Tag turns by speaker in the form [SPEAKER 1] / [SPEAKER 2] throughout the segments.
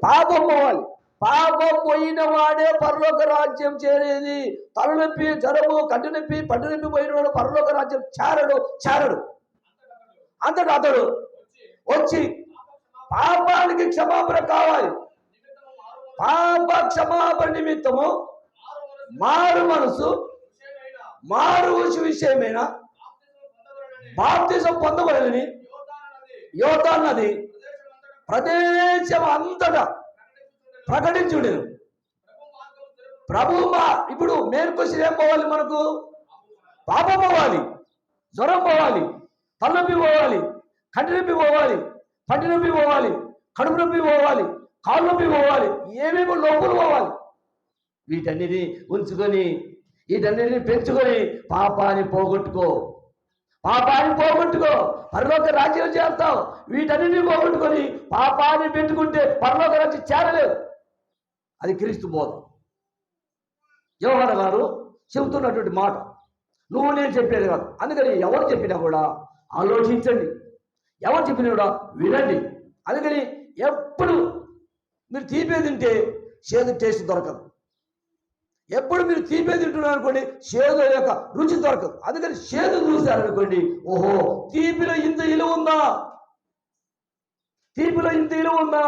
[SPEAKER 1] పాపం పోవాలి. పాపం పోయిన వాడే పరలోక రాజ్యం చేరేది. తలనొప్పి, జ్వరము, కంటి నొప్పి, పట్టు నొప్పి పోయిన వాడు పరలోక రాజ్యం చేరడు. అంతటా అతడు వచ్చి పాపానికి క్షమాపణ కావాలి. పాప క్షమాపణ నిమిత్తము మారు మనసు, మారు విషయమైన బాప్తిజం పొందవలెనని యోర్దాను నది ప్రదేశం అంతటా ప్రకటించుడెను. ప్రభువా, ఇప్పుడు మెయిన్ క్వశ్చన్ ఏం పోవాలి మనకు? పాపం పోవాలి, జ్వరం పోవాలి, తలనొప్పి పోవాలి, కంటి నొప్పి పోవాలి, పంటి నొప్పి పోవాలి, కడుపు నొప్పి పోవాలి, కాళ్ళు నొప్పి పోవాలి, ఏమేమో లోపులు పోవాలి. వీటన్నిటిని ఉంచుకొని, వీటన్నిటిని పెంచుకొని పాపాన్ని పోగొట్టుకో, పరలోక రాజ్యం చేస్తావు. వీటన్నిటిని పోగొట్టుకొని పాపాన్ని పెట్టుకుంటే పరలోక రాజ్యం చేరలేదు. అది క్రీస్తు బోధ. యోహాను గారు చెబుతున్నటువంటి మాట నువ్వు నేను చెప్పేది కాదు. అందుకని ఎవరు చెప్పినా కూడా ఆలోచించండి, ఎవరు చెప్పినా కూడా వినండి. అందుకని ఎప్పుడు మీరు తీపే తింటే చేదు టేస్ట్ దొరకదు. ఎప్పుడు మీరు తీపే తింటున్నారు అనుకోండి, చేదు యొక్క రుచి దొరకదు. అందుకని చేదు చూశారనుకోండి, ఓహో తీపిలో ఇంత విలువ ఉందా,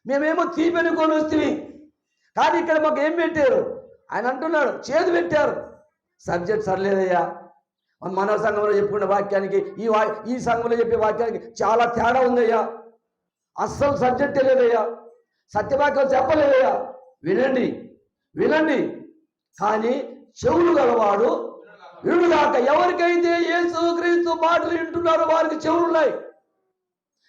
[SPEAKER 1] మేమేమో తీపి అనుకొని వస్తుంది. కానీ ఇక్కడ మాకు ఏం పెట్టారు? ఆయన అంటున్నాడు చేదు పెట్టారు. సబ్జెక్ట్ సరిలేదయ్యా. మన సంఘంలో చెప్పుకున్న వాక్యానికి ఈ సంఘంలో చెప్పే వాక్యానికి చాలా తేడా ఉందయ్యా. అస్సలు సబ్జెక్టే లేదయ్యా, సత్యవాక్యం చెప్పలేదయ్యా. వినండి కానీ చెవులు గలవాడు వినుగాక. ఎవరికైతే యేసుక్రీస్తు మాటలు వింటున్నారో వారికి చెవులు ఉన్నాయి.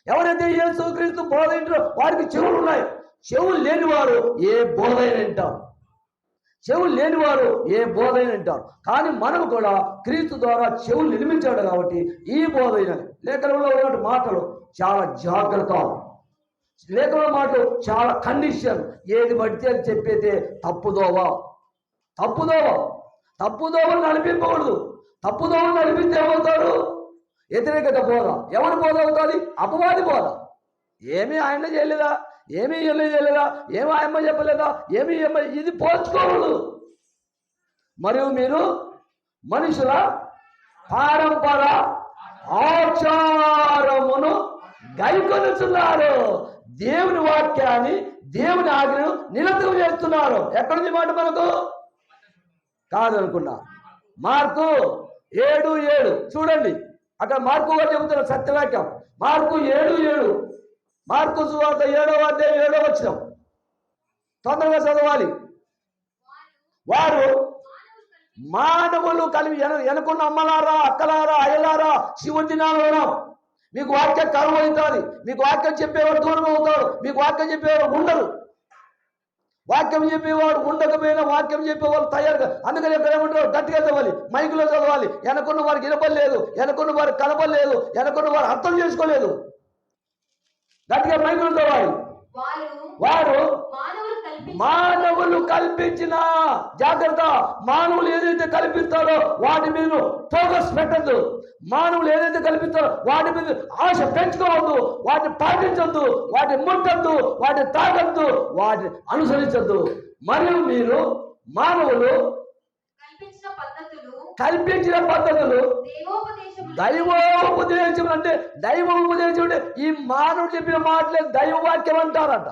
[SPEAKER 1] ఎవరైతే యేసుక్రీస్తు బోధ వింటున్నారో వారికి చెవులు ఉన్నాయి. చెవులు లేనివారు ఏ బోధైనా వింటారు. కానీ మనం కూడా క్రీస్తు ద్వారా చెవులు నిర్మించాడు కాబట్టి ఈ బోధైన లేఖనంలో ఉన్న మాటలు చాలా జాగ్రత్త, లేఖన మాటలు చాలా కండిషన్. ఏది పడితే అని చెప్పేదే తప్పుదోవ నడిపింపకూడదు. తప్పుదోవ నడిపిస్తే ఏమవుతాడు? వ్యతిరేకత బోధ. ఎవరి బోధ అవుతుంది? అపవాది బోధ. ఏమీ ఆయన చేయలేదా, ఏమీ ఆయమ్మ చెప్పలేదా, ఇది పోల్చుకోకూడదు. మరియు మీరు మనుషుల పారంపర ఆచారమును గైకొనుచున్నారు, దేవుని వాక్యాన్ని, దేవుని ఆజ్ఞను నిరతం చేస్తున్నారు. ఎక్కడుంది మాట మనకు? కాదనుకున్నా. మార్కు 7:7 చూడండి. అక్కడ మార్కు గారు చెబుతున్న సత్యవాక్యం మార్కు 7:7. మార్కు సువార్త 7వ అధ్యాయం 7వ వచనం తొందరగా చదవాలి. వారు మానవులు కలిపి వెనుకున్న అమ్మలారా, అక్కలారా, అయ్యలారా, శివుడినారా, మీకు వాక్యం కరువు అవుతుంది. మీకు వాక్యం చెప్పేవాడు దూరం అవుతాడు. మీకు వాక్యం చెప్పేవాడు ఉండరు. వాక్యం చెప్పేవాడు ఉండకపోయినా వాక్యం చెప్పేవాళ్ళు తయారుగా. అందుకని ఎక్కడ ఏమంటారు? గట్టిగా చదవాలి, మైకులో చదవాలి. వెనకున్న వారికి వినపడలేదు, వెనకున్న వారికి కనపడలేదు, వెనకున్న వారు అర్థం చేసుకోలేదు. గట్టిగా మైకులో చదవాలి. వారు మానవులు కల్పించిన జాగ్రత్త. మానవులు ఏదైతే కల్పిస్తారో వాటి మీద ఫోకస్ పెట్టద్దు. మానవులు ఏదైతే కల్పిస్తారో వాటి మీద ఆశ పెంచుకోవద్దు. వాటిని పాటించద్దు, వాటిని ముట్టద్దు, వాటిని తాగద్దు, వాటిని అనుసరించద్దు. మరియు మీరు మానవులు కల్పించిన పద్ధతులు దైవోపదేశం అంటే ఈ మానవుడు చెప్పిన మాటలే దైవవాక్యం అంటారట.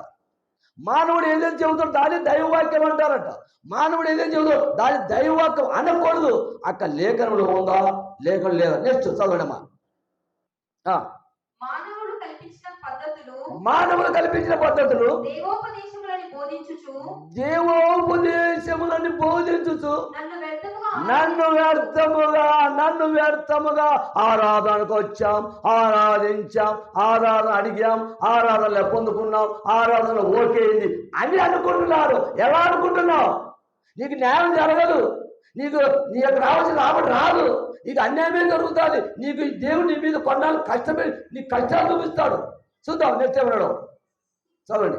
[SPEAKER 1] మానవుడు ఏదైతే చెబుతాడో దాన్ని దైవవాక్యం అంటారట. మానవుడు ఏదైతే చెబుతాడో దాన్ని దైవవాక్యం అనకూడదు. అక్కడ లేఖనంలో ఉందా, లేఖనం లేదా? నెక్స్ట్ చదవడమా. మానవులు కల్పించిన పద్ధతులు దేవోపదేశములని బోధించుచు నన్ను వ్యర్థముగా ఆరాధనకు వచ్చాం, ఆరాధించాం, ఆరాధన అడిగాం, ఆరాధనలో పొందుకున్నాం, ఆరాధన ఓకేంది అని అనుకుంటున్నారు. ఎలా అనుకుంటున్నావు? నీకు న్యాయం జరగదు, నీకు నీ యొక్క రావాల్సిన రాబడి రాదు, నీకు అన్యాయమే జరుగుతుంది. నీకు దేవుడు నీ మీద కొన్నాళ్ళు కష్టమే, నీ కష్టాలు చూపిస్తాడు. చూద్దాం నెక్స్ట్ ఎవరడం చదవండి.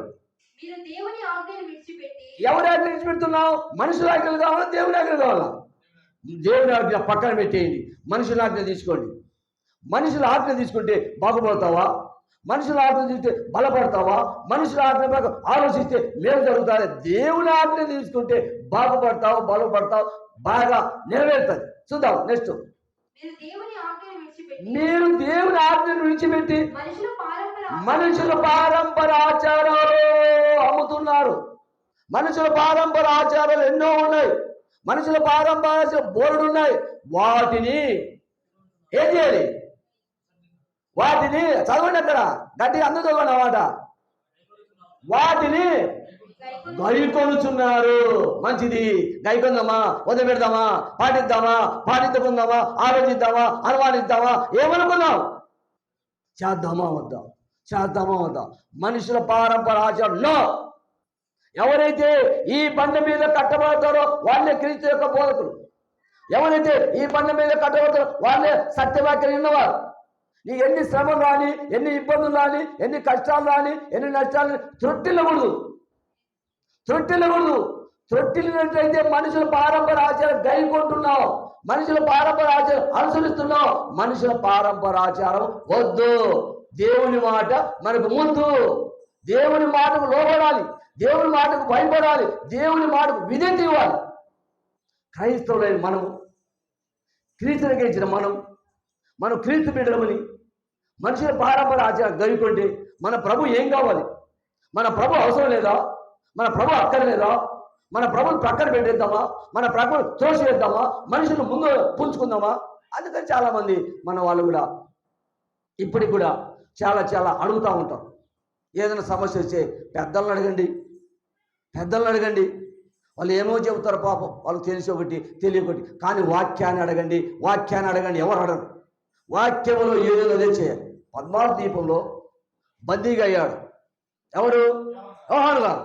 [SPEAKER 1] ఎవరి ఆజ్ఞ విడిచిపెడుతున్నావు? మనుషుల ఆజ్ఞలు కావాలా, దేవుని ఆజ్ఞలు కావాలా? దేవుని ఆజ్ఞ పక్కన పెట్టేయండి, మనుషుల ఆజ్ఞ తీసుకోండి. మనుషుల ఆజ్ఞ తీసుకుంటే బాగుపడతావా? మనుషుల ఆజ్ఞ చూస్తే బలపడతావా? మనుషుల ఆజ్ఞ ప్రకారం ఆలోచిస్తే మేలు జరుగుతుంది. దేవుని ఆజ్ఞ తీసుకుంటే బాగుపడతావు, బలపడతావు, బాగా నెరవేరుతుంది. చూద్దాం నెక్స్ట్. మీరు దేవుని ఆజ్ఞను విడిచిపెట్టి మనుషుల పారంపర ఆచారాలు అమ్ముతున్నారు. మనుషుల పారంపర ఆచారాలు ఎన్నో ఉన్నాయి. మనుషుల పారంపర బోర్డు ఉన్నాయి. వాటిని ఏం చేయాలి? వాటిని చదవండి, అక్కడ గట్టిగా అందరూ చదవండి అన్నమాట. వాటిని గైకొనుచున్నారు. మంచిది, గైకొందామా, వదిలిపెడదామా, పాటిద్దామా, పాటించుకుందామా, ఆలోచిద్దామా, అనుమానిద్దామా, ఏమనుకున్నాం? చేద్దామా వద్దా, చేద్దామా వద్దా? మనుషుల పారంపర ఆచారంలో ఎవరైతే ఈ బండ మీద కట్టబడతారో వాళ్ళే క్రీస్తు యొక్క బోధకులు. ఎవరైతే ఈ బండ మీద కట్టబడతారో వాళ్ళే సత్యవాక్యం ఉన్నవారు. నీ ఎన్ని శ్రమలు రాని, ఎన్ని ఇబ్బందులు రాని, ఎన్ని కష్టాలు రాని, ఎన్ని నష్టాలు త్రొట్టిల్లకూడదు. త్రొట్టిల్లినట్లయితే మనుషుల పారంపర ఆచారం గైకొంటున్నావు, మనుషుల పారంపర ఆచారం అనుసరిస్తున్నావు. మనుషుల పారంపర ఆచారం వద్దు. దేవుని మాట మనకు ముందు. దేవుని మాటకు లోబడాలి, దేవుని మాటకు భయపడాలి, దేవుని మాటకు విధేయత ఇవ్వాలి. క్రైస్తవులైన మనము, క్రీస్తునికి ఇచ్చిన మనం క్రీస్తు బిడ్డలమని మనుషుల పారంపర ఆచారం గైకొంటే మన ప్రభు ఏం కావాలి? మన ప్రభు అవసరం లేదా? మన ప్రభు అక్కర్లేదా? మన ప్రభుని ప్రక్కన పెట్టేద్దామా? మన ప్రభుని తోసివేద్దామా? మనుషులు ముందు పుంజుకుందామా? అందుకని చాలామంది మన వాళ్ళు కూడా ఇప్పటికి కూడా చాలా అడుగుతూ ఉంటారు. ఏదైనా సమస్య వస్తే పెద్దలను అడగండి. వాళ్ళు ఏమో చెబుతారు పాపం, వాళ్ళకి తెలిసి ఒకటి తెలియకటి. కానీ వాక్యాన్ని అడగండి. ఎవరు అడగరు. వాక్యంలో ఏదో అదే చేయాలి. పద్మావతి దీపంలో బందీగా అయ్యాడు ఎవరు? యోహాను గారు.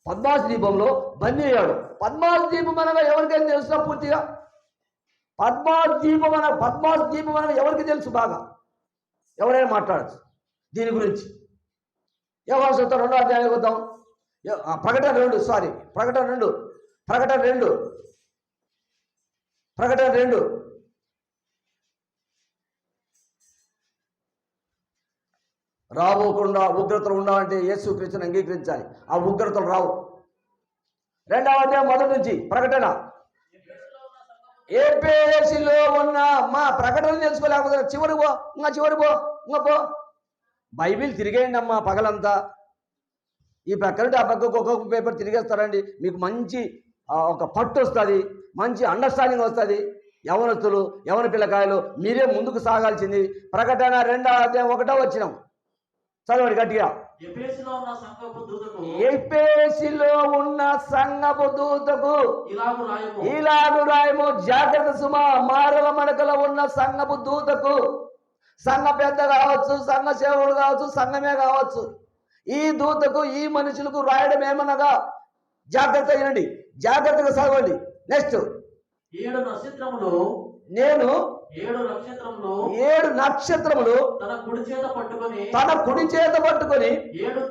[SPEAKER 1] పద్మావతి దీపంలో బందీ అయ్యాడు. పద్మావతి దీపం అనగా ఎవరికైనా తెలుసా? పూర్తిగా పద్మావతి దీపం అనగా ఎవరికి తెలుసు? బాగా ఎవరైనా మాట్లాడచ్చు దీని గురించి. యోహాను సువార్త 2వ అధ్యాయానికి వద్దాం. ప్రకటన 2 రాబోకుండా ఉగ్రతలు ఉండాలంటే యేసుక్రీస్తుని అంగీకరించాలి. ఆ ఉగ్రతలు రావు. 2వ అధ్యాయం 1 నుంచి ప్రకటన. ఏపీఎస్సీలో ఉన్న మా ప్రకటన తెలుసుకోలేకపోతే చివరి పో. బైబిల్ తిరిగేయండి అమ్మా పగలంతా. ఈ పక్కన ఆ పక్కకు ఒక్కొక్క పేపర్ తిరిగేస్తారండి. మీకు మంచి ఒక పట్టు వస్తుంది, మంచి అండర్స్టాండింగ్ వస్తుంది. యవనస్తులు, యవన పిల్లకాయలు మీరే ముందుకు సాగాల్సింది. ప్రకటన 2వ అధ్యాయం 1వ వచనం చదవండి గట్టిగా. ఎఫెసీలో ఉన్న సంఘపు దూతకు ఇలాగు రాయము, జాగ్రత్త సుమా. మారవ మడకలో ఉన్న సంఘపు దూతకు, సంఘ పెద్ద కావచ్చు, సంఘ సేవకుడు కావచ్చు, సంఘమే కావచ్చు, ఈ దూతకు, ఈ మనుషులకు రాయడం ఏమనగా జాగ్రత్తగా చదవండి. నెక్స్ట్.
[SPEAKER 2] 7 నక్షత్రములు
[SPEAKER 1] నేను
[SPEAKER 2] 7
[SPEAKER 1] నక్షత్రములు
[SPEAKER 2] తన
[SPEAKER 1] కుడి చేత పట్టుకొని
[SPEAKER 2] 7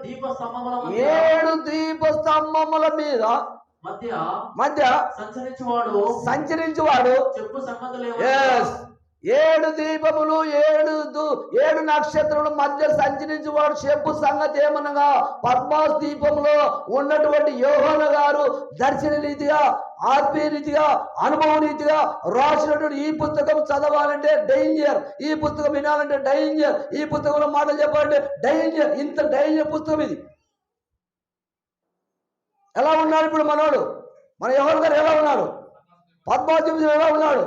[SPEAKER 1] దీపస్తంభముల మీద మధ్య సంచరించువాడు
[SPEAKER 2] చెప్పు సంగతులు
[SPEAKER 1] 7 దీపములు 7 నక్షత్రముల మధ్య సంచరించువాడు చెప్పు సంగతి ఏమనగా, పద్మాస్ దీపంలో ఉన్నటువంటి యోహాను గారు దర్శన రీతిగా, ఆత్మీయ రీతిగా, అనుభవ రీతిగా రాసినటువంటి ఈ పుస్తకం చదవాలంటే డేంజర్, ఈ పుస్తకం వినాలంటే డేంజర్, ఈ పుస్తకంలో మాటలు చెప్పాలంటే డేంజర్. ఇంత డేంజర్ పుస్తకం ఇది. ఎలా ఉన్నాడు ఇప్పుడు మనోడు? మన యోహాను గారు ఎలా ఉన్నాడు? పద్మాస్ దీపం ఎలా ఉన్నాడు?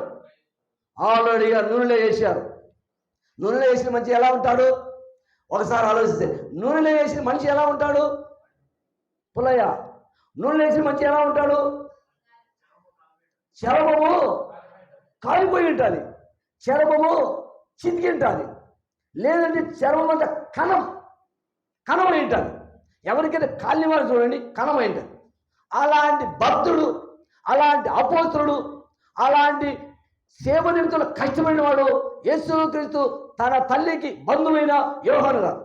[SPEAKER 1] ఆల్రెడీగా నూనెలో వేసారు. నూనెలో వేసిన మనిషి ఎలా ఉంటాడు? ఒకసారి ఆలోచిస్తే నూనెలో వేసిన మనిషి ఎలా ఉంటాడు? పుల్లయ్య, నూనెలో వేసిన మనిషి ఎలా ఉంటాడు? చర్మము కాలిపోయి ఉంటుంది, చర్మము చితికి ఉంటుంది, లేదంటే చర్మం అంతా కణమై ఉంటుంది. ఎవరికైతే కాలిన వాళ్ళు చూడండి కణమై ఉంటుంది. అలాంటి భక్తుడు, అలాంటి అపోస్తుడు, అలాంటి సేవ నిమిత్తంలో కష్టమైన వాడు యేసుక్రీస్తు తన తల్లికి బంధువైన యోహాను గారు.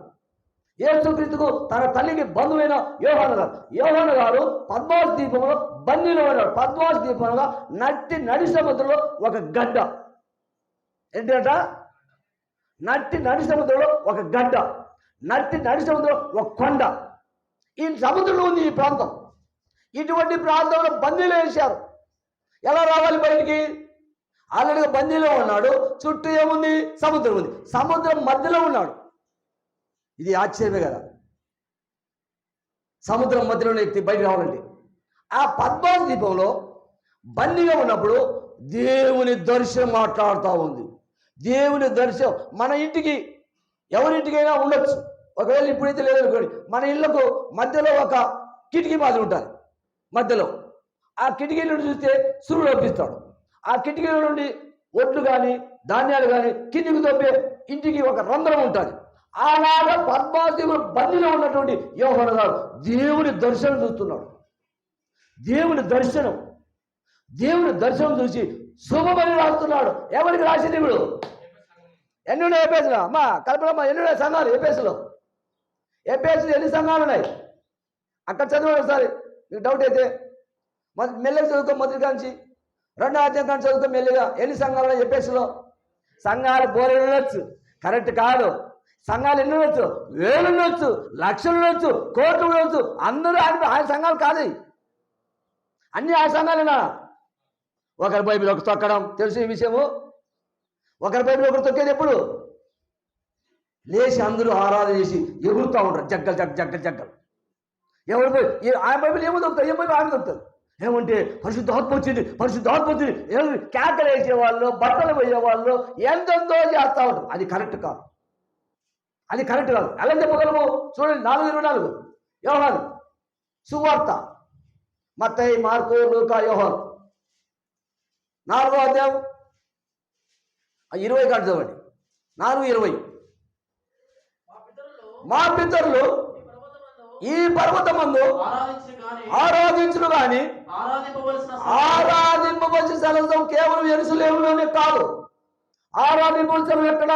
[SPEAKER 1] యేసుక్రీస్తుకు తన తల్లికి బంధువైన యోహాను గారు పద్మాస్ దీపంలో బందీలో ఉన్నాడు. పద్మాస్ దీపంలో నడి సముద్రంలో ఒక గడ్డ. ఏంటంట? నడి సముద్రంలో ఒక గడ్డ. నడి సముద్రం ఒక కొండ. ఈ సముద్రంలో ఉంది ఈ ప్రాంతం. ఇటువంటి ప్రాంతంలో బందీలు వేశారు. ఎలా రావాలి బయటికి? ఆల్రెడీగా బందీలో ఉన్నాడు. చుట్టూ ఏముంది? సముద్రం ఉంది. సముద్రం మధ్యలో ఉన్నాడు. ఇది ఆశ్చర్యమే కదా. సముద్రం మధ్యలో వ్యక్తి బయటికి రావాలంటే ఆ పద్మావతి ద్వీపంలో బందీగా ఉన్నప్పుడు దేవుని దర్శనం మాట్లాడుతూ ఉంది. దేవుని దర్శనం మన ఇంటికి ఎవరింటికైనా ఉండొచ్చు. ఒకవేళ ఇప్పుడైతే లేదనుకోండి, మన ఇళ్లకు మధ్యలో ఒక కిటికీ మాదిరి ఉంటుంది. మధ్యలో ఆ కిటికీ నుండి చూస్తే సూర్యుడు పంపిస్తాడు. ఆ కిటికీల నుండి ఒడ్లు కానీ ధాన్యాలు కానీ కిందికి తప్పే ఇంటికి ఒక రంధ్రం ఉంటుంది. ఆనాడు పద్మావతి బందీలో ఉన్నటువంటి యోహాను గారు దేవుని దర్శనం చూస్తున్నాడు. దేవుని దర్శనం చూసి శుభమని రాస్తున్నాడు. ఎవరికి రాసింది ఇప్పుడు? ఎన్ని ఏపీఎస్లో అమ్మా కల్పనమ్మ, ఎన్ని సంఘాలు ఏపీఎస్లో? ఏపీఎస్లో ఎన్ని సంఘాలు ఉన్నాయి? అక్కడ చదవండి ఒకసారి, మీకు డౌట్ అయితే. మెల్లగా చదువుకో, మొదటి కాంచి రెండో అధ్యాయం కానీ చదువుకో మెల్లిగా. ఎన్ని సంఘాలు ఉన్నాయి ఏపీఎస్లో? సంఘాలు బోరెలు ఉండొచ్చు, కరెక్ట్ కాదు. సంఘాలు ఎన్ని ఉండొచ్చు? వేలు ఉండొచ్చు, లక్షలు ఉండొచ్చు, కోట్లు ఉండొచ్చు. అందరూ ఆయన సంఘాలు కాదు, అన్ని ఆ సంఘాలేనా? ఒకరి బైబిల్ ఒకరు తొక్కడం తెలుసు ఈ విషయము. ఒకరి బైబిల్ ఒకరు తొక్కేది ఎప్పుడు? లేచి అందరూ ఆరాధన చేసి ఎగురుతూ ఉంటారు, జగ్గలు. ఎవరి బైబిల్ ఆ బైబిల్ ఏమో దొరుకుతారు, ఏ బైబిల్ ఆమె దొరుకుతారు. ఏమంటే పరిశుద్ధాత్మ వచ్చింది. కేకలు వేసేవాళ్ళు, బట్టలు పోయేవాళ్ళు ఎంతెంతో చేస్తూ ఉంటారు. అది కరెక్ట్ కాదు. ఎలా చెప్పగలము? చూడండి 4:24 యోహాను సువార్త. మత్తయి, మార్కు, లూకా, యోహాను 4వ అధ్యాయం 20 కాదు చదవండి. 4:20 మా పితరులు ఈ పర్వతమందు ఆరాధించును గాని ఆరాధింపవలసిన స్థలం కేవలం యెరూషలేములోనే కాదు. ఆరాధింపవలసిన ఎక్కడ?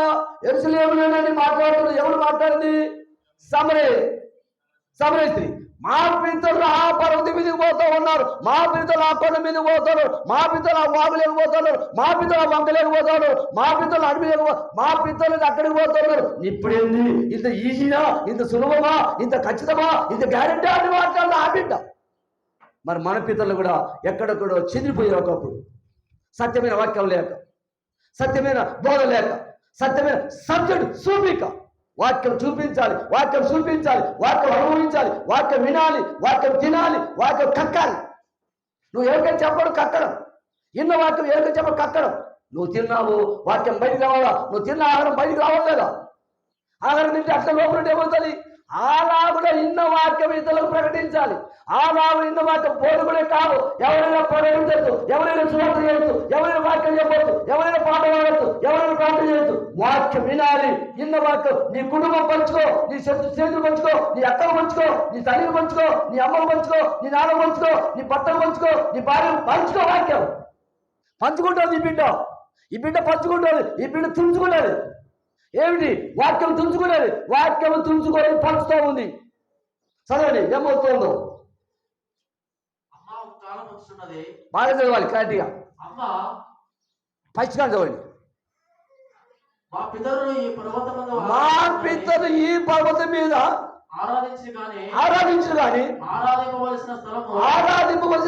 [SPEAKER 1] యెరూషలేములోనే మాట్లాడుతున్నారు. ఎవరు మాట్లాడింది? సమరే స్త్రీ. మా పితరులు ఆ పర్వతం మీదకి పోతూ ఉన్నారు, మా పితరులు ఆ కొండ మీదకి పోతారు, మా పితరులు ఆ వాగులేకి పోతారు, మా పితరులు ఆ వంకలేకి పోతారు, మా పితరులు అడవి లేక మా పితరులు అక్కడికి పోతున్నారు. ఇప్పుడేంది? ఇంత ఈజీనా? ఇంత సులభమా? ఇంత ఖచ్చితమా? ఇంత గ్యారెంటీ అని మాట్లాడాలి ఆ బిడ్డ. మరి మన పితరులు కూడా ఎక్కడెక్కడో చెదిరిపోయే ఒకప్పుడు సత్యమైన వాక్యం లేక, సత్యమైన బోధ లేక, సత్యమైన సబ్జెక్ట్ చూపిక. వాక్యం చూపించాలి, వాక్యం చూపించాలి, వాక్యం అనుభవించాలి, వాక్యం వినాలి, వాక్యం తినాలి, వాక్యం కక్కాలి. నువ్వు ఎవరికైనా చెప్పడు కక్కడం, ఇన్న వాక్యం ఎవరికైనా చెప్పడు కక్కడం. నువ్వు తిన్నావు, వాక్యం బయటికి రావాలా? నువ్వు తిన్న ఆహారం బయటికి రావట్లేదా? ఆహారం తింటే అట్లా లోపల ఏమవుతుంది? అలాగున ఇన్న వాక్యం ఇతరులకు ప్రకటించాలి. అలాగు ఇన్న వాక్యం బోధకుడే కాదు. ఎవరైనా ప్రకటించచ్చు, ఎవరైనా సువార్త చేయొచ్చు, ఎవరైనా వాక్యం చెప్పొచ్చు, ఎవరైనా పాట పాడచ్చు, ఎవరైనా ప్రార్థన చేయొచ్చు. వాక్యం వినాలి. ఇన్న వాక్యం నీ కుటుంబం పంచుకో, నీ చేతులు పంచుకో, నీ అక్కలు పంచుకో, నీ తల్లిని పంచుకో, నీ అమ్మను పంచుకో, నీ నాన్న పంచుకో, నీ భర్తను పంచుకో, నీ భార్యను పంచుకో. వాక్యం పంచుకుంటుంది ఈ బిడ్డ పంచుకుంటుంది, ఈ బిడ్డ తుంచుకున్నది. ఏమిటి? వాక్యం తుంచుకునేది. వాక్యం తుంచుకొని పంచుతూ ఉంది. చదవండి ఏమవుతుందో. బాగా చదవాలి క్లారిటీగా. ఫస్ట్ గా చదవండి. మా పితరులు ఈ పర్వతం మీద ఆరాధించు కానీ ఆరాధింపవలసిన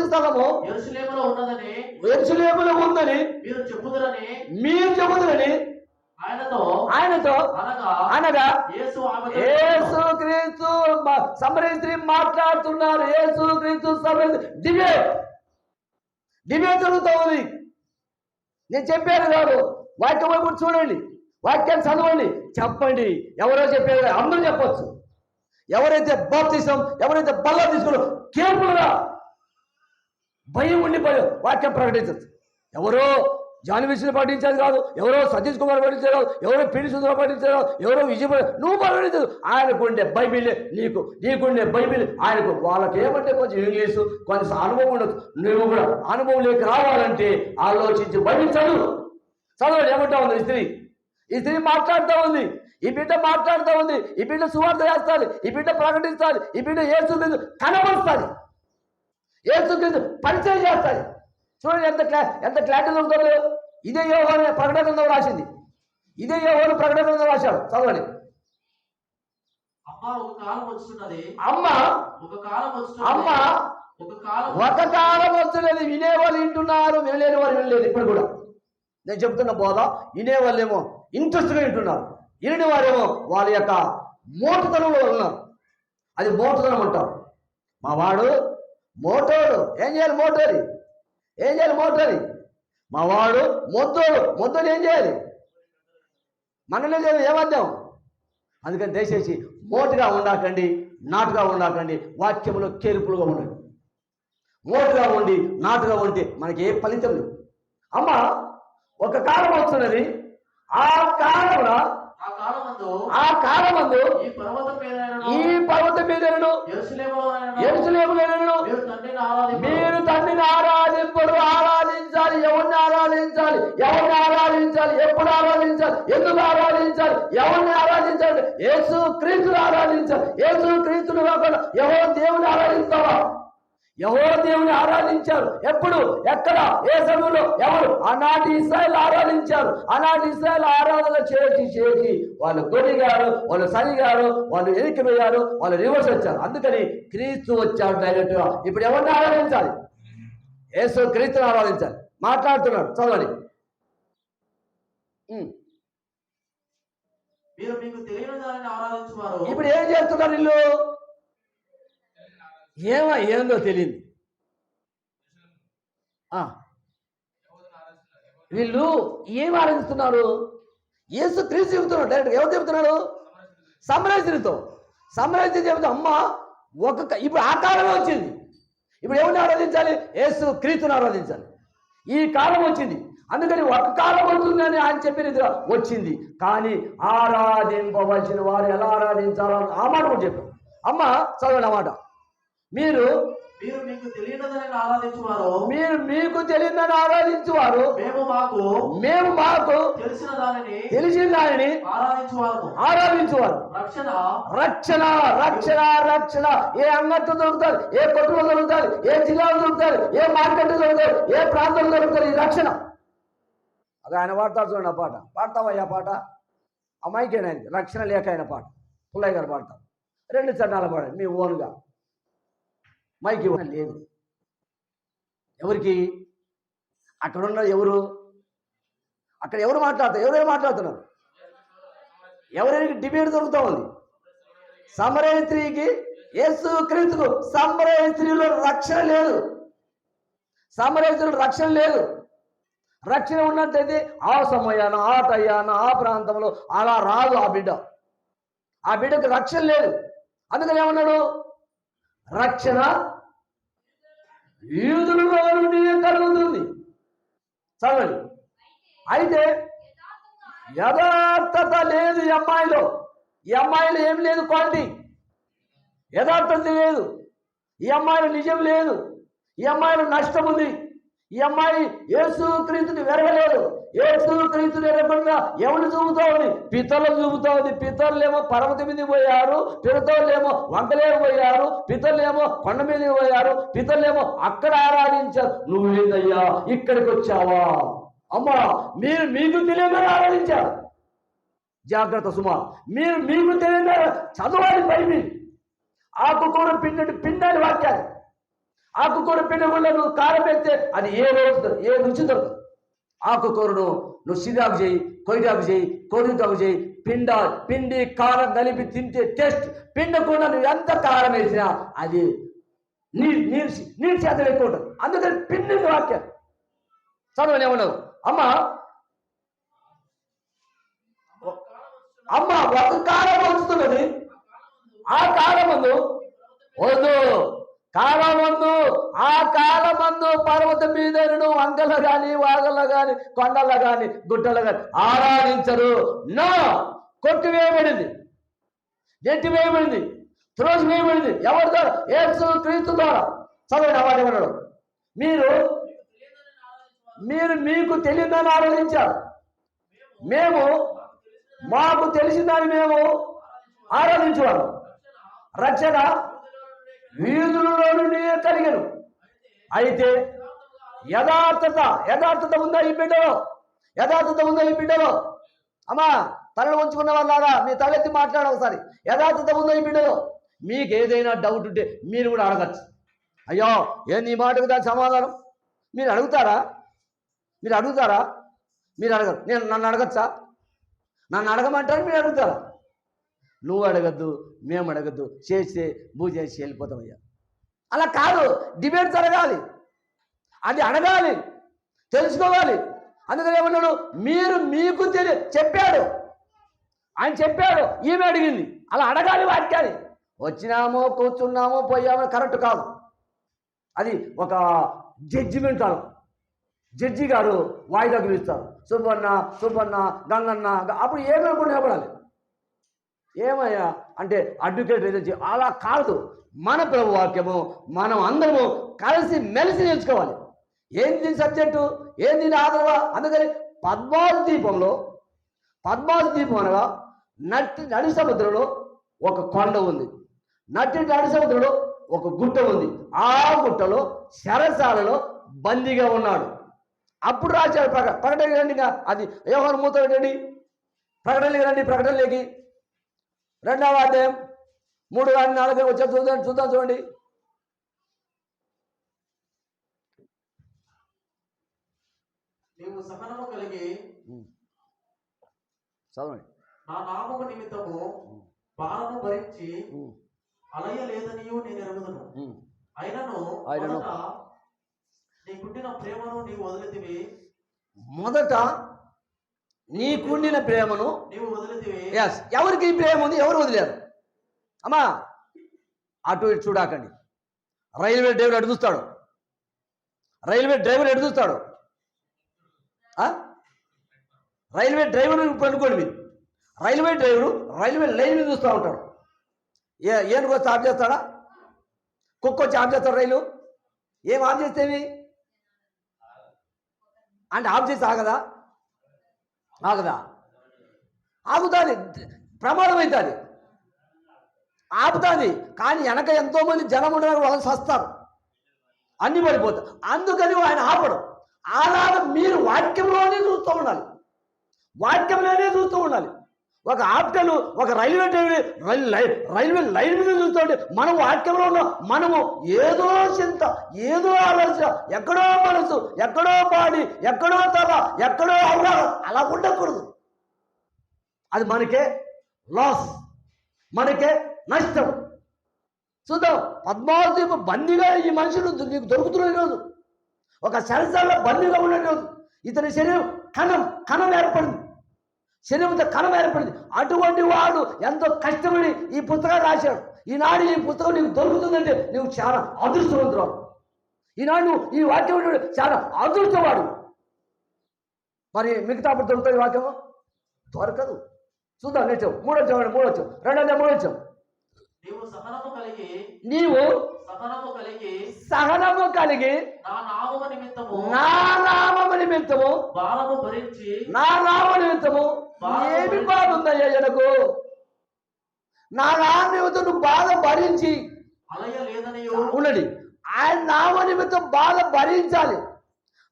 [SPEAKER 1] స్థలము యెరూషలేములో ఉందని మీరు చెబుదురని ఆయనతో అనగా యేసుక్రీస్తు సమరయ స్త్రీ మాట్లాడుతున్నారు. యేసుక్రీస్తు సమరయ డిబేట్ జరుగుతూ ఉంది. నేను చెప్పాను కాదు, వాక్యం వైపు చూడండి, వాక్యాన్ని చదవండి, చెప్పండి. ఎవరో చెప్పారు, అందరూ చెప్పొచ్చు. ఎవరైతే బాప్తిసం, ఎవరైతే బల్ల తీసుకున్నారో కేర్ఫుల్గా భయం ఉండిపోయి వాక్యం ప్రకటించచ్చు. ఎవరో జాని విషయం పాటించేది కాదు, ఎవరో సతీష్ కుమార్ పాటించేది కాదు, ఎవరో పిడి సుందర పాటించేది కాదు, ఎవరో విజయ నువ్వు పాటించదు. ఆయనకుండే బైబిల్ నీకుండే బైబిల్ ఆయనకు. వాళ్ళకి ఏమంటే కొంచెం ఇంగ్లీషు, కొంచెం అనుభవం ఉండదు. నువ్వు కూడా అనుభవం లేక రావాలంటే ఆలోచించి బైబిల్ చదవండి. ఏమంటా ఉంది ఈ స్త్రీ మాట్లాడుతూ ఉంది, ఈ బిడ్డ మాట్లాడుతూ ఉంది, ఈ బిడ్డ సువార్త చేస్తాది, ఈ బిడ్డ ప్రకటిస్తాది, ఈ బిడ్డ యేసుక్రీస్తు కనబరుస్తుంది, యేసుక్రీస్తు పరిచయం చేస్తుంది. చూడండి ఎంత క్లారిటీ దొరుకుతుందో. ఇదే యోహాను ప్రకటన గ్రంథం రాసింది, ఇదే యోహాను ప్రకటన గ్రంథం రాశాడు. చదవండి.
[SPEAKER 2] అమ్మ ఒక కాలం వస్తున్నది,
[SPEAKER 1] అమ్మ
[SPEAKER 2] ఒక కాలం
[SPEAKER 1] అమ్మ
[SPEAKER 2] వస్తున్నది, ఒక కాలం
[SPEAKER 1] ఒక కాలం వస్తున్నది. వినేవాళ్ళు వింటున్నారు, వినలేని వారు వినలేదు. ఇప్పుడు కూడా నేను చెప్తున్న బోధ వినేవాళ్ళేమో ఇంట్రెస్ట్గా వింటున్నారు, వినని వారేమో వాళ్ళ యొక్క మోటుతనంలో ఉన్నారు. అది మోటుతనం అంటారు. మా వాడు మోటోడు. ఏం చేయాలి మోటోది? ఏం చేయాలి మోటోది? మా వాడు మొద్దోడు. మొద్దోడు ఏం చేయాలి? మనలే లేదు ఏమద్దాం. అందుకని దయచేసి మోటుగా ఉండకండి, నాటుగా ఉండకండి, వాక్యములో కేర్పులుగా ఉండండి. మోటుగా ఉండి నాటుగా ఉంటే మనకి ఏ ఫలితం లేదు. అమ్మ ఒక కాలం వస్తున్నది, ఆ కాలమున
[SPEAKER 2] ఆ కాలమందు
[SPEAKER 1] ఈ పర్వతం మీద
[SPEAKER 2] యెరూషలేములోనైనను
[SPEAKER 1] మీరు తండ్రిని ఆరాధింపరు. ఆరాధించాలి. ఎవరిని ఆరాధించాలి? ఎవరిని ఆరాధించాలి? ఎప్పుడు ఆరాధించాలి? ఎందుకు ఆరాధించాలి? ఎవరిని ఆరాధించాలి? యేసు క్రీస్తుని ఆరాధించాలి. యేసు క్రీస్తుని కాకుండా ఎవరు దేవుని ఆరాధిస్తావా? ఎవరో దేవుని ఆరాధించారు. ఎప్పుడు, ఎక్కడ, ఏ సమయంలో, ఎవరు? ఆనాటి ఇశ్రాయేలు ఆరాధించారు. ఆనాటి ఇశ్రాయేలు ఆరాధన చేసి వాళ్ళు గొడిగారు, వాళ్ళు సరిగారు, వాళ్ళు ఎనికిపోయారు, వాళ్ళు రివర్స్ వచ్చారు. అందుకని క్రీస్తు వచ్చాడు డైరెక్ట్గా. ఇప్పుడు ఎవరిని ఆరాధించాలి? యేసు క్రీస్తుని ఆరాధించాలి. మాట్లాడుతున్నాడు, చదవండి.
[SPEAKER 2] మీరు మీకు తెలియని దానిని ఆరాధించువారు.
[SPEAKER 1] ఇప్పుడు ఏం చేస్తున్నారు వీళ్ళు? ఏందో తెలియదు. వీళ్ళు ఏం ఆరాధిస్తున్నారు? యేసు క్రీస్తు చెబుతున్నాడు డైరెక్ట్. ఎవరు చెబుతున్నాడు? సమరయునితో చెబుతా. అమ్మ ఇప్పుడు ఆ కాలమే వచ్చింది. ఇప్పుడు ఎవరిని ఆరాధించాలి? యేసు క్రీస్తుని ఆరాధించాలి. ఈ కాలం వచ్చింది. అందుకని ఒక కాలం అవుతుందని ఆయన చెప్పినది వచ్చింది. కానీ ఆరాధింపవలసిన వారు ఎలా ఆరాధించాలని ఆ మాట కూడా చెప్పాం. అమ్మ చదవండి ఆ మాట. మీరు
[SPEAKER 2] మీకు తెలియనిదని ఆరాధించువారు.
[SPEAKER 1] మేము మాకు తెలిసిన దానిని ఆరాధించువారు. రక్షణ ఏ అంగట్లో దొరుకుతారు, ఏ కొట్టులో దొరుకుతారు, ఏ జిల్లాలో దొరుకుతారు, ఏ మార్కెట్లో దొరుకుతారు, ఏ ప్రాంతంలో దొరుకుతారు. ఈ రక్షణ అది ఆయన పాడతాడు. చూడండి ఆ పాట. పాడతావయ్యా పాట? అమ్మాయికేనా ఆయనకి రక్షణ లేక ఆయన పాట. పుల్లయ్య గారు పాడతారు. 2 చరణాలు పాడండి మీ ఓన్గా. మైకి ఇవ్వడం లేదు ఎవరికి? అక్కడ ఉన్న ఎవరు? అక్కడ ఎవరు మాట్లాడతారు? ఎవరెవరు మాట్లాడుతున్నారు? ఎవరికి డిబేట్ దొరుకుతా ఉంది? సమరయ స్త్రీకి యేసు క్రీస్తుకు. సమరయ స్త్రీలో రక్షణ లేదు. సమరయ స్త్రీలో రక్షణ లేదు. రక్షణ ఉన్నట్టయితే ఆ సమయాన, ఆ టయాన, ఆ ప్రాంతంలో అలా రాదు ఆ బిడ్డ. ఆ బిడ్డకు రక్షణ లేదు. అందుకని ఏమన్నాడు? రక్షణ యూదులలో నుండి కలుగుతుంది. చదవండి. అయితే యథార్థత లేదు ఈ అమ్మాయిలో. ఈ అమ్మాయిలో ఏం లేదు? క్వాలిటీ, యథార్థత లేదు. ఈ అమ్మాయిలో నిజం లేదు. ఈ అమ్మాయిలో నష్టం ఉంది. ఈ అమ్మాయి యేసు క్రీస్తుని వెరగలేదు. యేసు క్రీస్తుని ఎరగకుండా ఎవరిని చూపుతా ఉంది? పితరులు చూపుతా ఉంది. పితరులేమో పర్వతం మీద పోయారు, పితరులేమో వంకలేరు పోయారు, పితరులేమో కొండ మీద పోయారు, పితరులేమో అక్కడ ఆరాధించారు. నువ్వేదయ్యా ఇక్కడికి వచ్చావా? అమ్మా మీకు తెలియదని ఆరాధించారు. జాగ్రత్త సుమా. మీకు తెలియదు. చదవాలి బైబిల్. ఆకుకూర పిండాలి వాక్యాలు. ఆకుకూర పిండకుండా నువ్వు కారం పెడితే అది ఏ రుచి దొరకదు. ఆకుకూరను నువ్వు సిరాకు చేయి, కొయ్యాకు చేయి, కొడుకు చేయి, పిండి కారం కలిపి తింటే టేస్ట్. పిండకుండా నువ్వు ఎంత కారం వేసినా అది నీరు శాతం ఎక్కువ ఉంటుంది. అందుకని పిండింది వాక్యం. చదవని ఏమన్నావు? అమ్మ ఒక కాలం వస్తున్నది. ఆ కాలమందు వద్దు. ఆ కాలమందు పర్వతం మీద వంకల కానీ, వాగల కానీ, కొండల కానీ, గుట్టల కానీ ఆరాధించరు. నో, కొట్టివేయబడింది, నెట్టివేయబడింది, త్రోసివేయబడింది. ఎవరి ద్వారా? యేసు క్రీస్తు ద్వారా. చదవండి అవాడు ఏమన్నాడు? మీకు తెలియదని ఆరాధించారు. మాకు తెలిసిందని మేము ఆరాధించేవారు. రక్షణ వీధులలో నుండి కలిగను. అయితే యథార్థత ఉందా ఈ బిడ్డలో? అమ్మా తలలు ఉంచుకున్న వాళ్ళారా మీ తలెత్తి మాట్లాడ ఒకసారి. యథార్థత ఉందో ఈ బిడ్డలో? మీకు ఏదైనా డౌట్ ఉంటే మీరు కూడా అడగచ్చు. అయ్యో ఏంది ఈ మాటకు దాని సమాధానం? మీరు అడుగుతారా? మీరు అడుగుతారా? మీరు అడగరు. నన్ను అడగచ్చా? నన్ను అడగమంటారు, మీరు అడుగుతారా? నువ్వు అడగద్దు, మేము అడగద్దు, చేస్తే పూజ చేసి వెళ్ళిపోతామయ్యా. అలా కాదు, డిబేట్ జరగాలి, అది అడగాలి, తెలుసుకోవాలి. అందుకని ఏమన్నాడు? మీరు మీకు చెప్పాడు, ఆయన చెప్పాడు, ఈమె అడిగింది. అలా అడగాలి వాక్యాన్ని. వచ్చినామో కూర్చున్నామో పోయామో కరెక్ట్ కాదు. అది ఒక జడ్జిమెంట్ కాదు. జడ్జి గారు వాయిదా పిలుస్తారు, సుబ్బన్న సుబ్బన్న గంగన్న. అప్పుడు ఏమనుకుని నిలబడాలి. ఏమయ్యా అంటే అడ్వకేట్ ఏజెన్సీ. అలా కాదు. మన ప్రభు వాక్యము మనం అందరము కలిసి మెలిసి నేర్చుకోవాలి. ఏంది సబ్జెక్టు, ఏంది ఆదరవ. అందుకని పద్మావతి దీపం అనగా నడి సముద్రంలో ఒక కొండ ఉంది, నడి సముద్రంలో ఒక గుట్ట ఉంది. ఆ గుట్టలో శరసాలలో బందీగా ఉన్నాడు. అప్పుడు రాశాడు ప్రకటన రండి. అది యోహాను మూత రండి, ప్రకటనకి రండి. ప్రకటనలోకి 2వ అధ్యాయం 3-4 వచ్చే చూద్దాం చూడండి.
[SPEAKER 2] నీవు సహనము కలిగి
[SPEAKER 1] చదవండి.
[SPEAKER 2] నా నామము నిమిత్తము భారము భరించి అలయలేదనియు నేను ఎరుగుదును. అయినను నీకుండిన ప్రేమను నీవు వదిలితివి.
[SPEAKER 1] మొదట నీకుండిన ప్రేమను
[SPEAKER 2] నీవు వదిలితివి.
[SPEAKER 1] ఎవరికి ప్రేమ ఉంది? ఎవరు వదిలేరు? అమ్మా అటు ఇటు చూడాకండి. రైల్వే డ్రైవర్ ఎటు చూస్తాడు? రైల్వే డ్రైవర్ అనుకోండి మీరు. రైల్వే డ్రైవరు రైల్వే లైన్ మీద చూస్తూ ఉంటాడు. ఏనుగు వచ్చి ఆఫ్ చేస్తాడా? కుక్క వచ్చి ఆఫ్ చేస్తాడు రైలు? ఏం ఆఫ్ చేస్తేవి అంటే ఆఫ్ చేసి ఆగదా? ఆగుతుంది, ప్రమాదం అవుతుంది, ఆపుతుంది. కానీ వెనక ఎంతోమంది జనం ఉండడానికి వాళ్ళని సస్తారు, అన్ని పడిపోతారు. అందుకని ఆయన ఆపడం. అలాగే మీరు వాక్యంలోనే చూస్తూ ఉండాలి. ఒక ఆప్టలు ఒక రైల్వే లైన్ మీద చూస్తుంటే మనం వాక్యంలో ఉన్నాం. మనము ఏదో చింత, ఏదో ఆలోచన, ఎక్కడో మనసు, ఎక్కడో బాడీ, ఎక్కడో తల, ఎక్కడో అవగాహన. అలా ఉండకూడదు. అది మనకే లాస్, మనకే నష్టం. చూద్దాం. పద్మావతి బందీగా ఈ మనుషులు నీకు దొరుకుతున్న రోజు, ఒక శరీరంలో బందీగా ఉన్న రోజు ఇతని శరీరం కణం ఏర్పడింది. శరీరంతో కణం ఏర్పడింది. అటువంటి వాడు ఎంతో కష్టపడి ఈ పుస్తకాన్ని రాశాడు. ఈనాడు ఈ పుస్తకం నీకు దొరుకుతుందంటే నువ్వు చాలా అదృష్టవంతురాడు. ఈనాడు నువ్వు ఈ వాక్యం చాలా అదృష్టవాడు. మరి మిగతా అప్పుడు దొరుకుతుంది వాక్యము? దొరకదు. చూద్దాం. నేర్చాం 3వ అధ్యాయం 2వ అధ్యాయం.
[SPEAKER 2] నీవు సహనము
[SPEAKER 1] కలిగి
[SPEAKER 2] నా నామము
[SPEAKER 1] నిమిత్తము
[SPEAKER 2] భారము భరించి.
[SPEAKER 1] నా నామ నిమిత్తము ఏమి బాధ ఉందయ్యా ఎనకు? నా నామ నిమిత్తం నువ్వు బాధ భరించి ఉండండి. ఆయన నామ నిమిత్తం బాధ భరించాలి.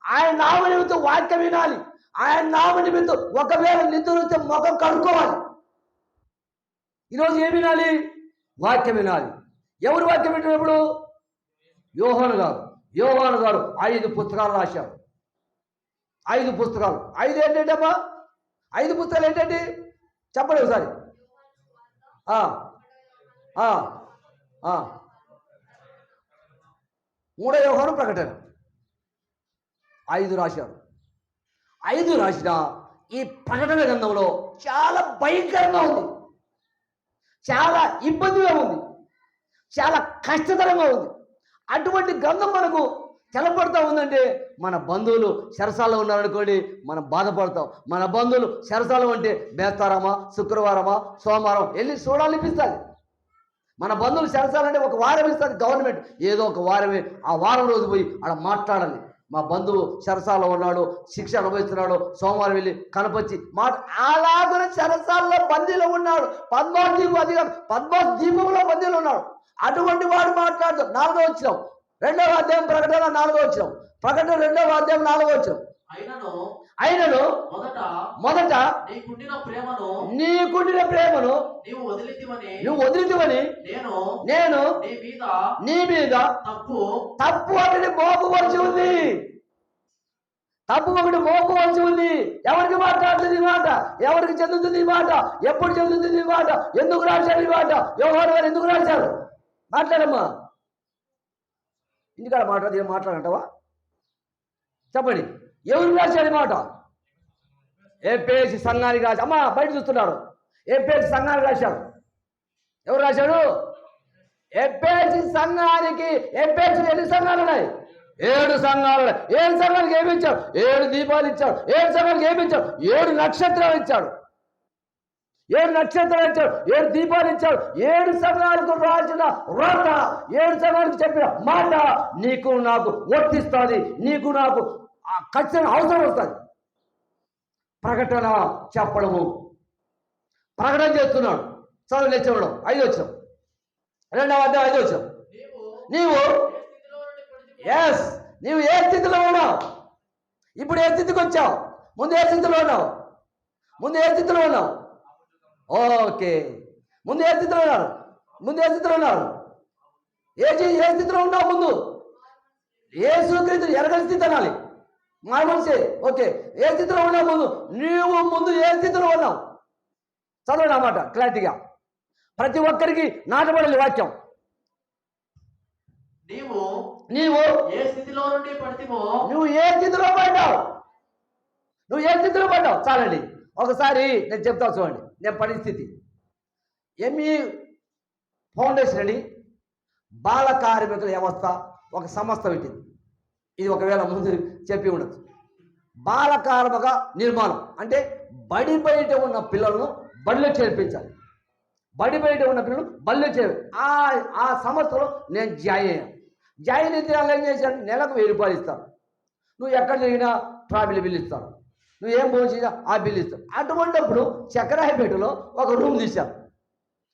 [SPEAKER 1] ఆయన నామ నిమిత్తం వాక్యం వినాలి. ఆయన నామ నిమిత్తం ఒకవేళ నిద్ర ముఖం కడుక్కోవాలి. ఈరోజు ఏమి వినాలి? వాక్యం వినాలి. ఎవరు వాక్యం వింటున్నప్పుడు? యోహాను గారు 5 పుస్తకాలు రాశారు. 5 పుస్తకాలు. 5 ఏంటంటమ్మా? 5 పుస్తకాలు ఏంటండి? చెప్పండి ఒకసారి. 3వ యోహాను, ప్రకటన 5 రాశారు. 5 రాసిన ఈ ప్రకటన గ్రంథంలో చాలా భయంకరంగా ఉంది, చాలా ఇబ్బందిగా ఉంది, చాలా కష్టతరంగా ఉంది. అటువంటి గ్రంథం మనకు తెలపడతా ఉందంటే మన బంధువులు చెరసాలలో ఉన్నారనుకోండి, మనం బాధపడతాం. మన బంధువులు చెరసాలం అంటే బేస్తారమా, శుక్రవారమా, సోమవారం వెళ్ళి చూడాలనిపిస్తుంది. మన బంధువులు చెరసాలంటే ఒక వారం ఇస్తుంది గవర్నమెంట్. ఏదో ఒక వారమే, ఆ వారం రోజు పోయి అక్కడ మాట్లాడాలి. మా బంధువు చెరసాలలో ఉన్నాడు, శిక్ష అనుభవిస్తున్నాడు, సోమవారం వెళ్ళి కనపచ్చి అలాగనే చెరసాలలో బందీలో ఉన్నాడు. పద్మావతి ద్వీపంలో బందీలో ఉన్నాడు. అటువంటి వాడు మాట్లాడుతూ 4వ వచనం 2వ అధ్యాయం ప్రకటన 4వ వచనం. ప్రకటన 2వ అధ్యాయం 4వ వచనం.
[SPEAKER 2] అయినను
[SPEAKER 1] మొదట
[SPEAKER 2] నీకుండిన ప్రేమను
[SPEAKER 1] నీవు వదిలితివని
[SPEAKER 2] నేను
[SPEAKER 1] నేను
[SPEAKER 2] నీ మీద
[SPEAKER 1] తప్పు ఒకటి మోపవలసి ఉంది. తప్పు ఒకటి మోపవలసి ఉంది. ఎవరికి మాట్లాడుతుంది ఈ మాట? ఎవరికి చెందుతుంది ఈ మాట? ఎప్పుడు చెందుతుంది ఈ మాట? ఎందుకు రాశారు ఈ మాట? యోహాను గారు ఎందుకు రాశారు? మాట్లాడమ్మా. ఇంటికాడ మాట్లాడదు, ఏం మాట్లాడంటావా? చెప్పండి, ఎవరికి రాశాడు ఈ మాట? ఏపీఎస్సీ సంఘానికి రాశాడు. అమ్మా బయట చూస్తున్నారు. ఏపీఎస్సీ సంఘానికి రాశాడు. ఎవరు రాశాడు? ఏపీఎస్సీ సంఘానికి. ఏపీఎస్సీ ఎన్ని సంఘాలు ఉన్నాయి? 7 సంఘాలు ఉన్నాయి. 7 సంఘాలకు ఏమి ఇచ్చాడు? 7 దీపాలు ఇచ్చాడు. 7 సంఘాలకు ఏమి ఇచ్చాడు? 7 నక్షత్రాలు ఇచ్చాడు. 7 నక్షత్రాలు ఇచ్చాడు. 7 దీపాలు ఇచ్చాడు. 7 సంఘాలకు రాసిన వ్రాత, 7 సంఘాలకు చెప్పిన మాట నీకు నాకు వర్తిస్తుంది. నీకు నాకు ఖచ్చితంగా అవసరం వస్తుంది. ప్రకటన చెప్పడము, ప్రకటన చేస్తున్నాడు. చదువు నేర్చుకోవడం. 5 వచ్చిన 2వ అధ్యాయం 5 వచ్చిన నీవు నీవు ఏ స్థితిలో ఉన్నావు? ఇప్పుడు ఏ స్థితికి వచ్చావు? ముందు ఏ స్థితిలో ఉన్నావు? ఓకే, ముందు ఏ స్థితిలో ఉన్నారు? ఏ స్థితిలో ఉన్నావు? ముందు యేసుక్రీస్తు ఎరగని స్థితి అనాలి. మా మనిషి ఓకే. ఏ స్థితిలో ఉన్నావు? ముందు ఏ స్థితిలో ఉన్నావు? చదవండి అన్నమాట క్లారిటీగా. ప్రతి ఒక్కరికి నాటబడాలి వాక్యం. నీవు
[SPEAKER 2] ఏ స్థితిలో నుండి పడితివో,
[SPEAKER 1] నువ్వు ఏ స్థితిలో పడ్డావు. చాలండి. ఒకసారి నేను చెప్తా చూడండి. నేను పరిస్థితి ఎంఈ ఫౌండేషన్ అని బాల కార్మికుల వ్యవస్థ ఒక సంస్థ పెట్టింది. ఇది ఒకవేళ ముందు చెప్పి ఉండదు. బాల కార్మిక నిర్మాణం అంటే బడి బయట ఉన్న పిల్లలను బడిలో చేర్పించాలి. బడి బయట ఉన్న పిల్లలు బడిలో ఆ సంస్థలో నేను జాయిన్ అయితే ఏం చేశాను? నెలకు 1000 రూపాయలు ఇస్తాను. నువ్వు ఎక్కడ జరిగినా ట్రావెల్ బిల్ ఇస్తాను. నువ్వు ఏం భోజనం ఆ బిల్లు ఇస్తాను. అటువంటిప్పుడు చక్రాయపేటలో ఒక రూమ్ తీశాను.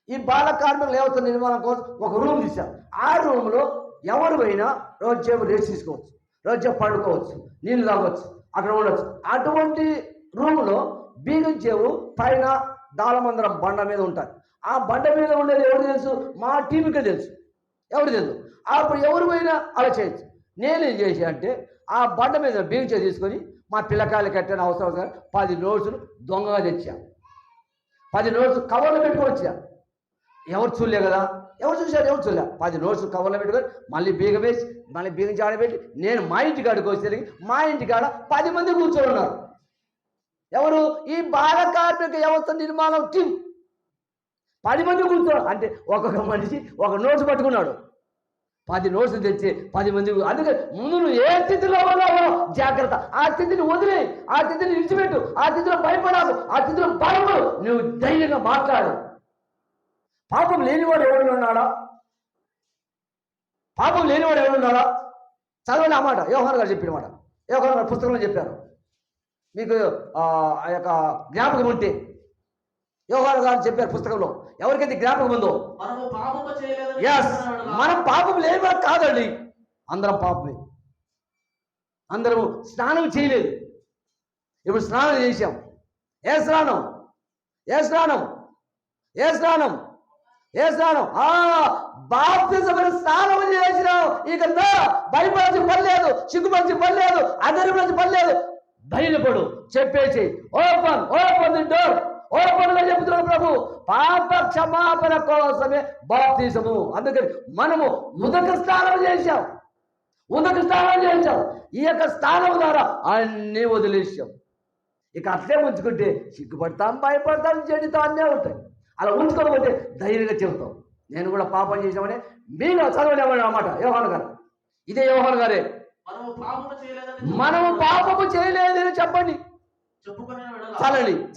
[SPEAKER 1] ఈ బాల కార్మికుల వ్యవస్థ నిర్మాణం కోసం ఒక రూమ్ తీశాను. ఆ రూమ్లో ఎవరు పోయినా రోజుసేపు రెస్ట్ తీసుకోవచ్చు, రోజుసేపు పడుకోవచ్చు, నీళ్ళు తాగవచ్చు, అక్కడ ఉండొచ్చు. అటువంటి రూమ్లో బీగించేవు పైన దాళమందరం బండ మీద ఉంటారు. ఆ బండ మీద ఉండేది ఎవరు తెలుసు? మా టీంకే తెలుసు. ఎవరు తెలుసు? అప్పుడు ఎవరు పోయినా అలా చేయొచ్చు. నేనేం చేసా అంటే ఆ బండ మీద బీగించే తీసుకొని మా పిల్లకాయలు కట్టిన అవసరం 10 నోట్సులు దొంగగా తెచ్చా. 10 నోట్స్ కవర్లో పెట్టుకొని వచ్చా. ఎవరు చూడలే కదా, ఎవరు చూశారు? ఎవరు చూడలే. 10 నోట్స్ కవర్లో పెట్టుకొని మళ్ళీ బీగం వేసి మళ్ళీ బీగించి ఆడబెట్టి నేను మా ఇంటి కాడికి వచ్చేసరికి మా ఇంటి కాడ 10 మంది కూర్చొని ఉన్నారు. ఎవరు? ఈ బాల కార్మిక వ్యవస్థ నిర్మాణం టీం 10 మంది కూర్చోడు. అంటే ఒక్కొక్క మనిషి ఒక నోట్స్ పట్టుకున్నాడు. 10 నోట్స్ తెచ్చి 10 మంది. అందుకే ముందు నువ్వు ఏ స్థితిలో ఉన్నావో జాగ్రత్త. ఆ స్థితిని వదిలే, ఆ స్థితిని విడిచిపెట్టు, ఆ స్థితిలో భయపడాలి, ఆ స్థితిలో భయపడు. నువ్వు ధైర్యంగా మాట్లాడు. పాపం లేనివాడు ఎవరు ఉన్నాడా? చదవండి ఆ మాట. యోహాను గారు చెప్పిన మాట. యోహాను గారు పుస్తకంలో చెప్పారు. మీకు ఆ యొక్క జ్ఞాపకం ఉంటే యోహాను గారు చెప్పారు పుస్తకంలో. ఎవరికైతే జ్ఞాపకం ఉందో, మనం పాపం లేవా కాదండి, అందరం పాపమే. అందరము స్నానం చేయలేదు. ఇప్పుడు స్నానం చేశాం. ఏ స్నానం? బాప్తిజమైన స్నానం చేసినాం. ఇక భయపడాల్సిన పని లేదు, సిగ్గుపడాల్సిన పని లేదు, అధైర్యపడాల్సిన పని లేదు. ధైర్యపడు, చెప్పేసి ఓపెన్ ది డోర్. ఓపెన్ గా చెబుతున్నాడు ప్రభు. పాప క్షమాపణ కోసమే బాప్తిజము. అందుకని మనము ఉదక స్నానం చేశాం. ఈ యొక్క స్నానం ద్వారా అన్నీ వదిలేసాం. ఇక అట్లే ఉంచుకుంటే సిగ్గుపడతాం, భయపడతాం, చెడుతాం, అన్నీ ఉంటాయి. అలా ఉంచుకోకపోతే ధైర్యంగా చెబుతాం. నేను కూడా పాపం చేసామని మీరు చదవలేమని అన్నమాట యోహాను గారు. ఇదే యోహాను గారే మనము పాపము చేయలేదని చెప్పండి.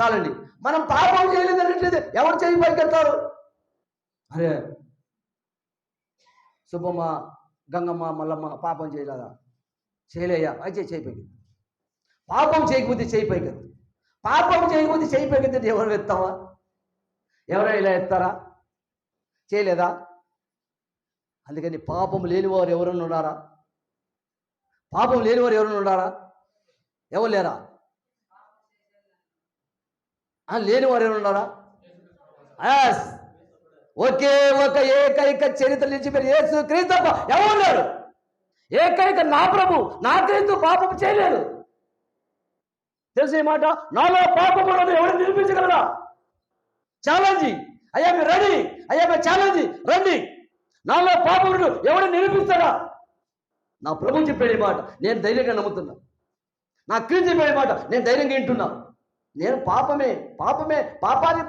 [SPEAKER 1] చాలండి. మనం పాపం చేయలేదన్నట్లయితే ఎవరు చేయి పైకెత్తారు? అరే సుబ్బమ్మ, గంగమ్మ, మల్లమ్మ పాపం చేయలేదా? చేయలేయా? అయితే చేయి పైకి. పాపం చేయకపోతే చేయి పైకెత్తు. పాపం చేయకపోతే చేయి పైకెత్తే ఎవరు ఎత్తావా? ఎవరైనా ఇలా ఎత్తారా? చేయలేదా? అందుకని పాపం లేనివారు ఎవరన్నా ఉన్నారా? ఎవరు లేరా? లేని వారు ఎవరు ఉన్నారా? ఒకే ఒక ఏకైక చరిత్ర నుంచి మీరు యేసు క్రీస్తు తప్ప ఎవరు లేరు. ఏకైక నా ప్రభు, నా క్రీస్తు పాపం చేయలేదు. తెలిసిన మాట, నాలో పాపం ఎవరు నిరూపించగలరా? ఛాలెంజ్. అయ్యా మీరు రెడీ? అయ్యా మీరు ఛాలెంజ్ రండి. నాలో పాపం ఎవరు నిరూపిస్తాడా? నా ప్రభు చెప్పేది మాట నేను ధైర్యంగా నమ్ముతున్నా. నా క్రీస్తు చెప్పేది మాట నేను ధైర్యంగా వింటున్నా. నేను పాపమే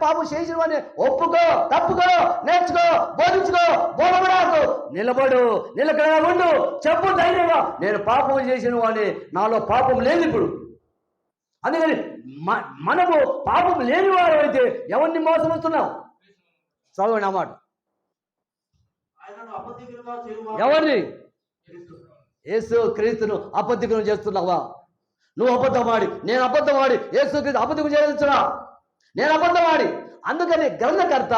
[SPEAKER 1] పాపం చేసిన వాడిని ఒప్పుకో, తప్పుకో, నేర్చుకో, బోధించుకో, బోధపడాకు, నిలబడు, నిలకడగా ఉండు, చెప్పు ధైర్యంగా నేను పాపం చేసిన వాడిని, నాలో పాపం లేదు ఇప్పుడు. అందుకని మనము పాపం లేని వారు అయితే ఎవరిని మోసం వస్తున్నాం? చదవండి అన్నమాట. ఎవరిని? యేసు క్రీస్తును అబద్ధికులు చేస్తున్నావా? నువ్వు అబద్ధమాడి, నేను అబద్ధమాడి, యేసు క్రీస్తు అబద్ధికులు చేస్తున్నా, నేను అబద్ధమాడి. అందుకని గ్రంథకర్త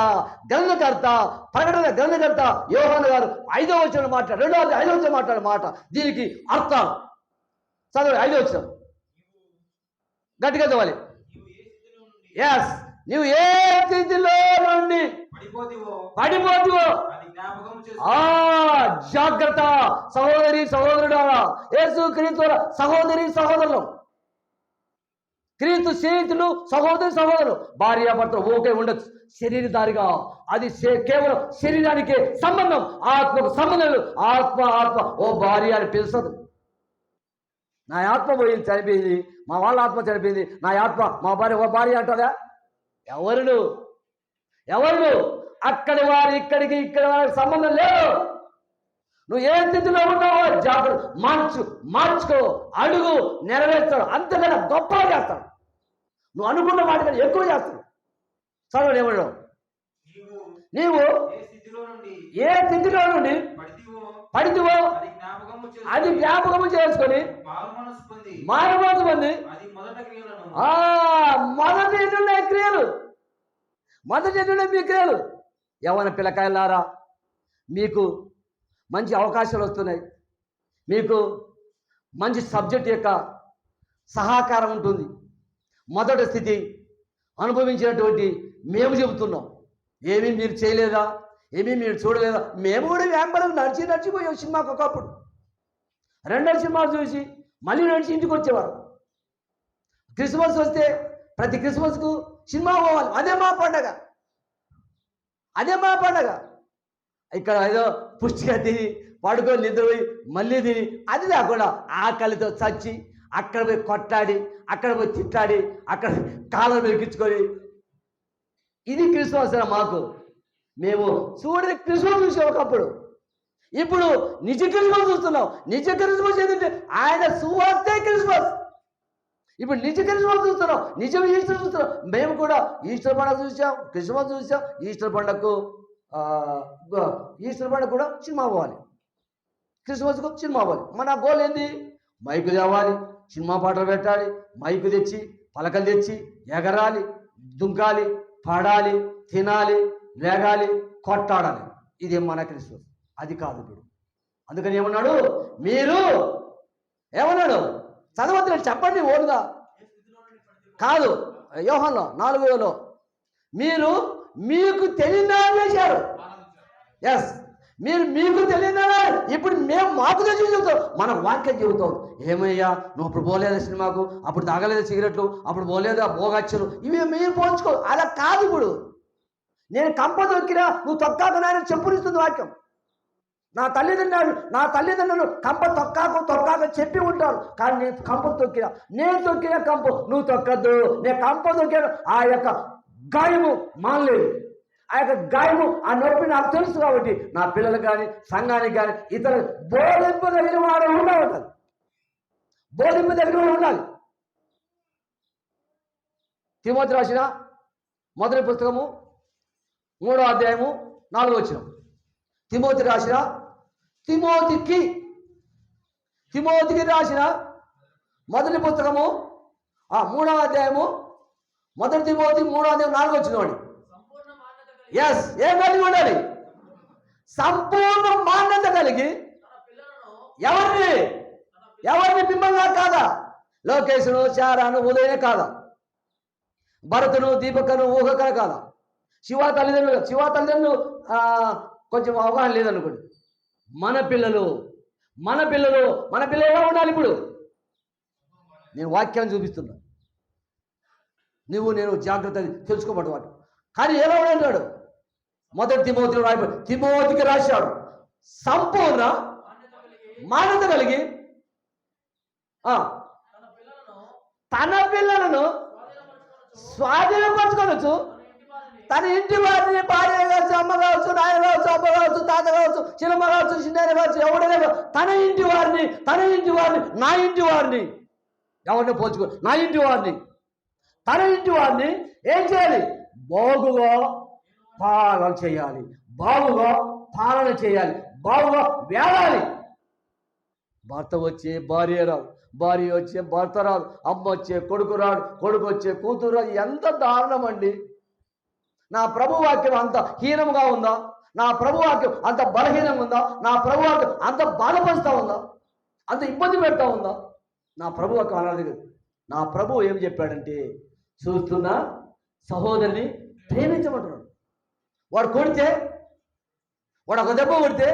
[SPEAKER 1] ప్రకటన గ్రంథకర్త యోహాను గారు 5వ వచనం మాట్లాడు, 5వ వచనం మాట్లాడే మాట దీనికి అర్థం చదవండి. 5వ వచనం గట్టిగా చదవాలి. నువ్వు ఏ స్థితిలో నుండి పడిపోతివో జాగ్రత్త. సహోదరి సహోదరుడా, యేసు క్రీస్తు సహోదరి సహోదరులు, క్రీస్తు స్నేహితులు, సహోదరులు, భార్యాభర్తలు ఓకే ఉండొచ్చు, శరీరధారిగా అది కేవలం శరీరానికే సంబంధం, ఆత్మకు సంబంధం లేదు. ఆత్మ ఓ భార్య అని పిలుస్తుంది. నా ఆత్మ పోయింది, చనిపోయింది, మా వాళ్ళ ఆత్మ చనిపోయింది, నా ఆత్మ మా భార్య ఓ భార్య అంటుందా? ఎవరు అక్కడి వారు ఇక్కడ వారికి సంబంధం లేదు. నువ్వు ఏ స్థితిలో ఉన్నావో జాగ్రత్త, మార్చుకో, అడుగు, నెరవేర్చాడు. అంతకన్నా గొప్పగా చేస్తాడు. నువ్వు అనుకున్న మాట కన్నా ఎక్కువ చేస్తాడు. చదవండి. ఏమన్నా నీవు ఏ స్థితిలో నుండి పడితివో అది జ్ఞాపకము చేసుకొని మానవాసు మంది మొదటి మీ క్రియలు. యవ్వన పిల్లకాయలారా, మీకు మంచి అవకాశాలు వస్తున్నాయి, మీకు మంచి సబ్జెక్ట్ యొక్క సహకారం ఉంటుంది. మొదటి స్థితి అనుభవించినటువంటి మేము చెబుతున్నాం. ఏమీ మీరు చేయలేదా? ఏమీ మీరు చూడలేదా? మేము కూడా వ్యాంపరం నడిచిపోయాం సినిమాకు. ఒకప్పుడు 2 సినిమాలు చూసి మళ్ళీ నడిచి ఇంటికి వచ్చేవారు. క్రిస్మస్ వస్తే ప్రతి క్రిస్మస్కు సినిమా పోవాలి. అదే మా పండగ. ఇక్కడ ఏదో పుష్టిగా తిని పడుకొని నిద్రపోయి మళ్ళీ తిని, అది కాకుండా ఆకలితో చచ్చి అక్కడ పోయి కొట్టాడి, అక్కడ పోయి తిట్టాడి, అక్కడ కాలం వెలిగించుకొని, ఇది క్రిస్మస్ మాకు. మేము చూడని క్రిస్మస్ చూసాం ఒకప్పుడు. ఇప్పుడు నిజ క్రిస్మస్ చూస్తున్నాం. నిజ క్రిస్మస్ ఏంటంటే ఆయన సువార్తే క్రిస్మస్. ఇప్పుడు నిజ క్రిస్మస్ చూస్తున్నాం, నిజం ఈస్టర్ చూస్తున్నాం. మేము కూడా ఈస్టర్ పండుగ చూసాం, క్రిస్మస్ చూసాం. ఈస్టర్ పండుగ కూడా సినిమా పోవాలి, క్రిస్మస్కు సినిమా పోవాలి. మన గోల్ ఏంది? మైకు తేవాలి, సినిమా పాటలు పెట్టాలి, మైకు తెచ్చి పలకలు తెచ్చి ఎగరాలి, దుంకాలి, పాడాలి, తినాలి, లేగాలి, కొట్టాడాలి. ఇది మన క్రిస్మస్. అది కాదు ఇప్పుడు. అందుకని ఏమన్నాడు? ఏమన్నాడు? చదవద్దు, చెప్పండి ఓడుగా. కాదు, యోహానులో 4:4 మీరు మీకు తెలియదాన్ని చేశారు. మీరు మీకు తెలియదా? ఇప్పుడు మేము మాకు తెలిసి చెబుతాం, మన వాక్యం చెబుతాం. ఏమయ్యా నువ్వు అప్పుడు పోలేదా సినిమాకు, అప్పుడు తాగలేదా సిగరెట్లు, అప్పుడు పోలేదా భోగచ్చలు, ఇవి మీరు పోల్చుకో. అలా కాదు. ఇప్పుడు నేను కంప తొక్కినా నువ్వు తొక్కాక నాయన చెప్పునిస్తుంది వాక్యం. నా తల్లిదండ్రులు కంప తొక్కాక చెప్పి ఉంటారు. కానీ నేను కంప తొక్కినా, నేను తొక్కిన కంప నువ్వు తొక్కద్దు. నేను కంప తొక్కాను, ఆ యొక్క గాయము మానలేదు. ఆ యొక్క గాయము, ఆ నొప్పి నాకు తెలుసు. కాబట్టి నా పిల్లలు కానీ, సంఘానికి కానీ, ఇతర బోధింపదగిన వాడు ఉండాలి. తిమోతి రాసిన మొదటి పుస్తకము 3వ అధ్యాయము 4వ వచనం. తిమోతికి రాసిన మొదటి పుస్తకము 3వ అధ్యాయము, మొదటి తిమోతి 3వ అధ్యాయం 4వ వచనం అండి. ఏం కలిగి ఉండాలి? సంపూర్ణ మాన్యత కలిగి. ఎవరిని? మిమ్మల్ని కాదా? లోకేశును, శారాను, ఉదయనే కాదా? భరతును, దీపకను, ఊహకన కాదా? శివ తల్లిదండ్రులు కొంచెం అవగాహన లేదనుకోండి. మన పిల్లలు ఎలా ఉండాలి? ఇప్పుడు నేను వాక్యాన్ని చూపిస్తున్నా, నేను జాగ్రత్త తెలుసుకోబడ్డవాడు. కానీ ఎలా ఉన్నాడు? మొదటి తిమోతికి రాశాడు, సంపూర్ణ మాన్యత కలిగి తన పిల్లలను స్వాధీనపరచుకోవచ్చు. తన ఇంటి వారిని, భార్య కావచ్చు, అమ్మ కావచ్చు, నాయన కావచ్చు, అబ్బ కావచ్చు, తాత కావచ్చు, చిన్నమ్మ కావచ్చు, చిన్న కావచ్చు, ఎవడైనా తన ఇంటి వారిని నా ఇంటి వారిని ఎవరిని పోల్చుకో, నా ఇంటి వారిని తన ఇంటి వారిని ఏం చేయాలి? బాగుగా పాలన చేయాలి, బాగుగా వేలాలి. భర్త వచ్చే భార్య రాదు, భార్య వచ్చే భర్త రాదు, అమ్మ వచ్చే కొడుకు రాడు, కొడుకు వచ్చే కూతురు రాదు. ఎంత దారుణం అండి! నా ప్రభు వాక్యం అంత హీనంగా ఉందా? నా ప్రభు వాక్యం అంత బలహీనంగా ఉందా? నా ప్రభు వాక్యం అంత బాధపరుస్తూ ఉందా? అంత ఇబ్బంది పెడతా ఉందా? నా ప్రభు వాక్యం అన్నది కదా. నా ప్రభు ఏం చెప్పాడంటే, చూస్తున్నా సహోదరిని ప్రేమించమంటున్నాడు. వాడు కొడితే, వాడు ఒక దెబ్బ కొడితే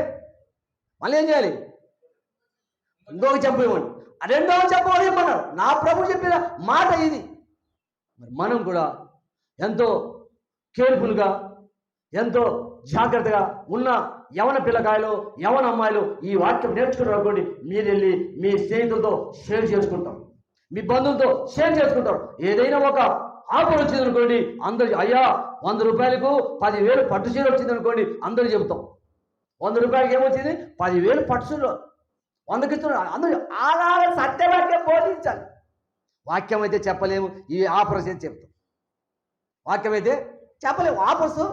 [SPEAKER 1] మళ్ళీ ఏం చేయాలి? ఇంకొక చెప్పు ఇవ్వండి, రెండవ చెప్పు ఇవ్వమన్నాడు. నా ప్రభు చెప్పిన మాట ఇది. మరి మనం కూడా ఎంతో కేర్ఫుల్గా, ఎంతో జాగ్రత్తగా ఉన్న యవన పిల్లకాయలు, యవన అమ్మాయిలు ఈ వాక్యం నేర్చుకున్నారు అనుకోండి, మీరు వెళ్ళి మీ స్నేహితులతో షేర్ చేసుకుంటాం, మీ బంధువులతో షేర్ చేసుకుంటారు. ఏదైనా ఒక ఆఫర్ వచ్చింది అనుకోండి, అందరు అయ్యా 100 రూపాయలకు 10,000 పట్టు చీర వచ్చింది అనుకోండి, అందరూ చెబుతాం. 100 రూపాయలకి ఏమొచ్చింది? 10,000 పట్టు చీర 100కి ఇస్తున్నారు. అందరూ అలా సత్యవాక్యం బోధించాలి. వాక్యం అయితే చెప్పలేము, ఈ ఆఫర్స్ అయితే చెప్తాం. వాక్యం అయితే చెప్పలేము, ఆఫర్స్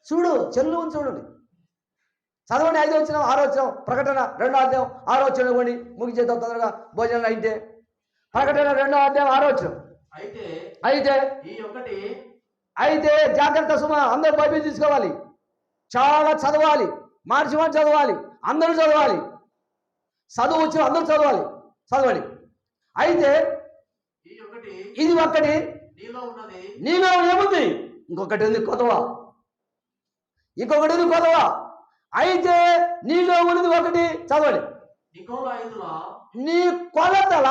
[SPEAKER 1] చూడు, చెల్లు చూడండి, చదవండి. 5వ వచనం, 6వ వచనం, ప్రకటన 2వ అధ్యాయం 6వ వచనం ఇవ్వండి, ముగించేద్దాం తొందరగా, భోజనం అయితే. ప్రకటన 2వ అధ్యాయం 6వ వచనం. అయితే జాగ్రత్త సుమ, అందరూ బైబిల్ తీసుకోవాలి, చాలా చదవాలి, మార్చి చదవాలి, అందరూ చదవాలి, చదువు వచ్చి అందరూ చదవండి. అయితే ఇది ఒక్కటి నీలో ఏముంది? ఇంకొకటి ఉంది కొదవా. అయితే నీలో ఉన్నది ఒకటి, చదవండి. నీ కొలతల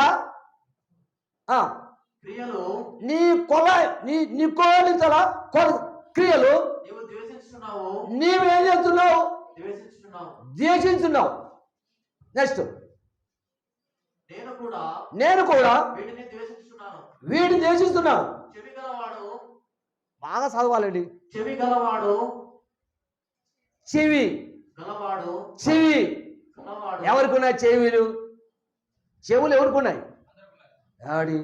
[SPEAKER 1] క్రియలు నీవేం చేస్తున్నావు? ద్వేషించున్నావు. నెక్స్ట్, నేను కూడా వీడిని ద్వేషిస్తున్నాను. బాగా చదవాలండి. చెవి ఎవరికి ఉన్నాయి? చెవులు ఎవరికి ఉన్నాయి? ఆడి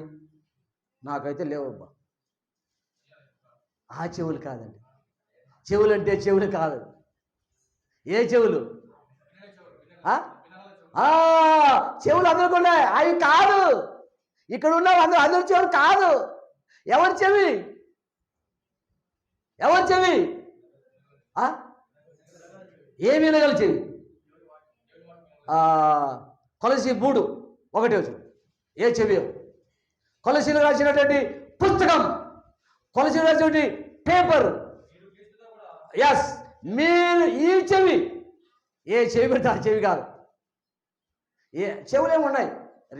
[SPEAKER 1] నాకైతే లేవబ్బా. ఆ చెవులు కాదండి, చెవులు అంటే చెవులు కాదు. ఏ చెవులు? చెవులు అందరికి ఉన్నాయి, అవి కాదు. ఇక్కడ ఉన్న అందరి చెవులు కాదు. ఎవరి చెవి? ఏమి వినగల చెవి? కొలసి 3:1 ఏ చెవి? కొలసీలు రాసినటువంటి పుస్తకం, కొలసీలు రాసినటువంటి పేపర్. ఎస్, మీరు ఈ చెవి. ఏ చెవి పెడితే ఆ చెవి కాదు. ఏ చెవులు ఏమున్నాయి?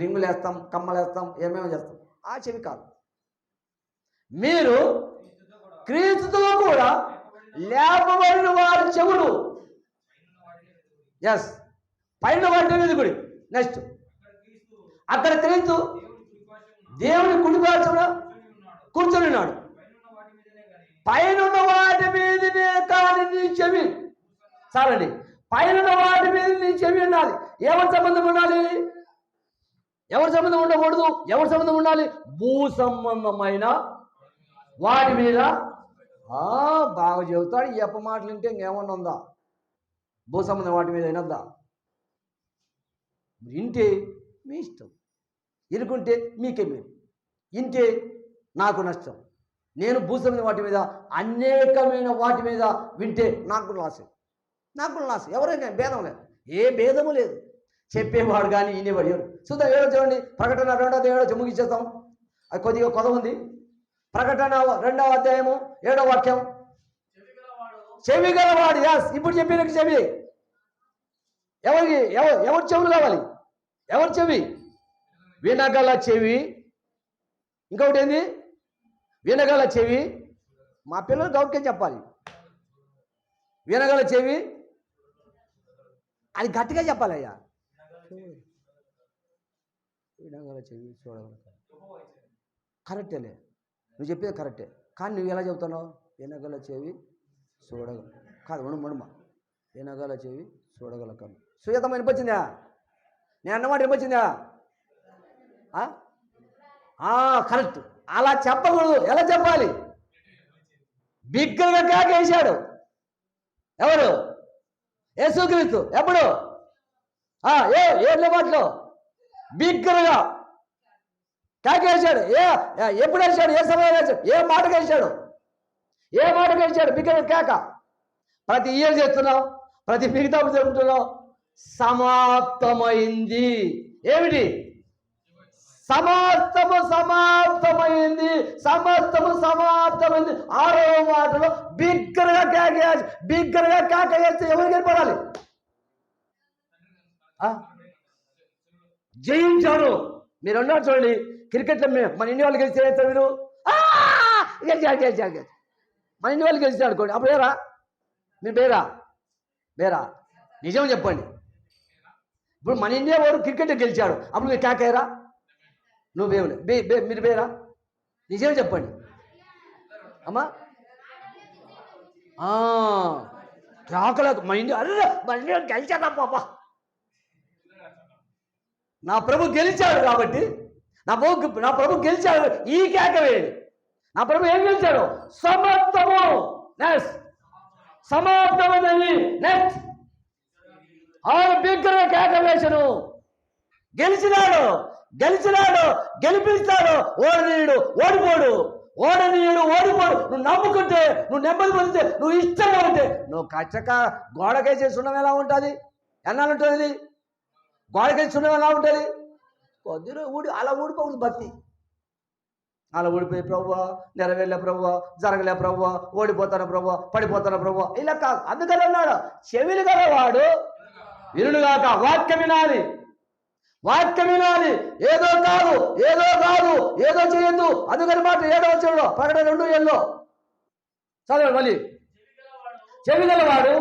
[SPEAKER 1] రింగులు వేస్తాం, కమ్మలు వేస్తాం, ఏమేమో చేస్తాం. ఆ చెవి కాదు. మీరు క్రీస్తుతో కూడా లేపబడిన వారి చెవులు. ఎస్, పైన వాటి మీద గుడి. నెక్స్ట్, అక్కడ క్రీస్తు దేవుని కుడి పార్శ్వన కూర్చొని ఉన్నాడు. పైన వాటి మీదనే కానీ నీ చెవి. చాలండి, పైన వాటి మీద నీ చెవి ఉండాలి. ఎవరి సంబంధం ఉండాలి? ఎవరి సంబంధం ఉండకూడదు? ఎవరి సంబంధం ఉండాలి? భూ సంబంధమైన వాటి మీద. బాగా చెబుతాడు. ఈ అప్ప మాటలు వింటే ఇంకేమన్నా ఉందా? భూ సంబంధం వాటి మీద వినొద్దా? వింటే మీ ఇష్టం, ఇరుకుంటే మీకే మీరు, ఇంటే నాకు నష్టం. నేను భూ సంబంధం వాటి మీద, అనేకమైన వాటి మీద వింటే నాకు లాసే. ఎవరైనా భేదం లేదు, ఏ భేదము లేదు. చెప్పేవాడు కానీ వినేవాడు ఎవరు? చూద్దాం, ఏడో చూడండి, ప్రకటన 2వ ముగిచ్చేద్దాం. అది కొద్దిగా కొద ఉంది. ప్రకటన 2వ అధ్యాయము 7వ వాక్యం. చెవి గలవాడు. యాస్, ఇప్పుడు చెప్పిన చెవి. ఎవరి చెవులు కావాలి? ఎవరి చెవి? వినగల చెవి. ఇంకొకటి ఏంది? వినగల చెవి. మా పిల్లలు గౌట్కే చెప్పాలి. వినగల చెవి అది గట్టిగా చెప్పాలయ్యా. వినగల చెవి, చూడగల. కరెక్టేలే, నువ్వు చెప్పేది కరెక్టే. కానీ నువ్వు ఎలా చెబుతున్నావు? వినగల చెవి, చూడగల. కాదు, మణుమ. వినగల చెవి, చూడగల కన్ను. సుయతమ్మ వినిపించిందా? నేను అన్నమాట వినిపించిందా? కరెక్ట్. అలా చెప్పకూడదు. ఎలా చెప్పాలి? బిగ్గరగా కేకేశాడు. ఎవరు? యేసుక్రీస్తు. ఎప్పుడు? ఏళ్ళ మాటలో బిగ్గరగా కేకేశాడు. ఎప్పుడు వేశాడు? ఏ సమయంలో వేశాడు? ఏ మాటకు వేశాడు? ఏ మాటకు వేశాడు? బిగ్గరగా కేక. ప్రతి ఇయర్ చేస్తున్నాం, ప్రతి మిగతా జరుగుతున్నాం. సమాప్తమైంది. ఏమిటి? సమాప్తమైంది. సమాప్తమైంది. 6వ మాటలో బిగ్గరగా కేకేయాలి. బిగ్గరగా కేకేస్తే ఎవరికి ఏర్పడాలి? జయించాడు. మీరు అన్నారు చూడండి, క్రికెట్లో మన ఇండియా వాళ్ళు గెలిచి ఏస్తారు మీరు? గెలిచాడు. మన ఇండియా వాళ్ళు గెలిచి అనుకోండి, అప్పుడు ఏరా? మీరు బేరా నిజం చెప్పండి. ఇప్పుడు మన ఇండియా వాడు క్రికెట్ గెలిచాడు, అప్పుడు మీరు కేకేయరా? నువ్వేవులే మీరు బేరా? నిజం చెప్పండి అమ్మా. కేకలేదు. మన ఇండియా గెలిచాడా పాప? నా ప్రభు గెలిచాడు కాబట్టి, నా ప్రభు గెలిచాడు. ఈ కేక వేయండి. నా ప్రభు ఏం గెలిచాడు? సమర్థము. నెక్స్ట్ సమాప్తమైనది. నెక్స్ట్ బిగ్గర కేక వేసను. గెలిచినాడు. గెలిపిస్తాడు. ఓడిపోడు. నువ్వు నమ్ముకుంటే, నువ్వు నెమ్మది పొందితే, నువ్వు ఇష్టంగా ఉంటే, నువ్వు కచ్చక గోడకేసి సున్నం ఎలా ఉంటుంది? ఎన్నాళ్ళు ఉంటుంది? గోడకేసి సున్నం ఎలా ఉంటుంది? కొద్దిగా అలా ఊడిపోకూడదు భక్తి. అలా ఊడిపోయి ప్రభువా నెరవేర్లే ప్రభువా, జరగలే ప్రభువా, ఓడిపోతాను ప్రభువా, పడిపోతాను ప్రభువా, ఇలా కాదు. అందుకని అన్నాడు, చెవిలు గలవాడు వినుగాక. వాక్యం వినాలి. ఏదో కాదు, ఏదో చేయొద్దు. అందుకని మాట 7వ వచనంలో, ప్రకటన 2:7 చదవండి మళ్ళీ. చెవి గలవాడు.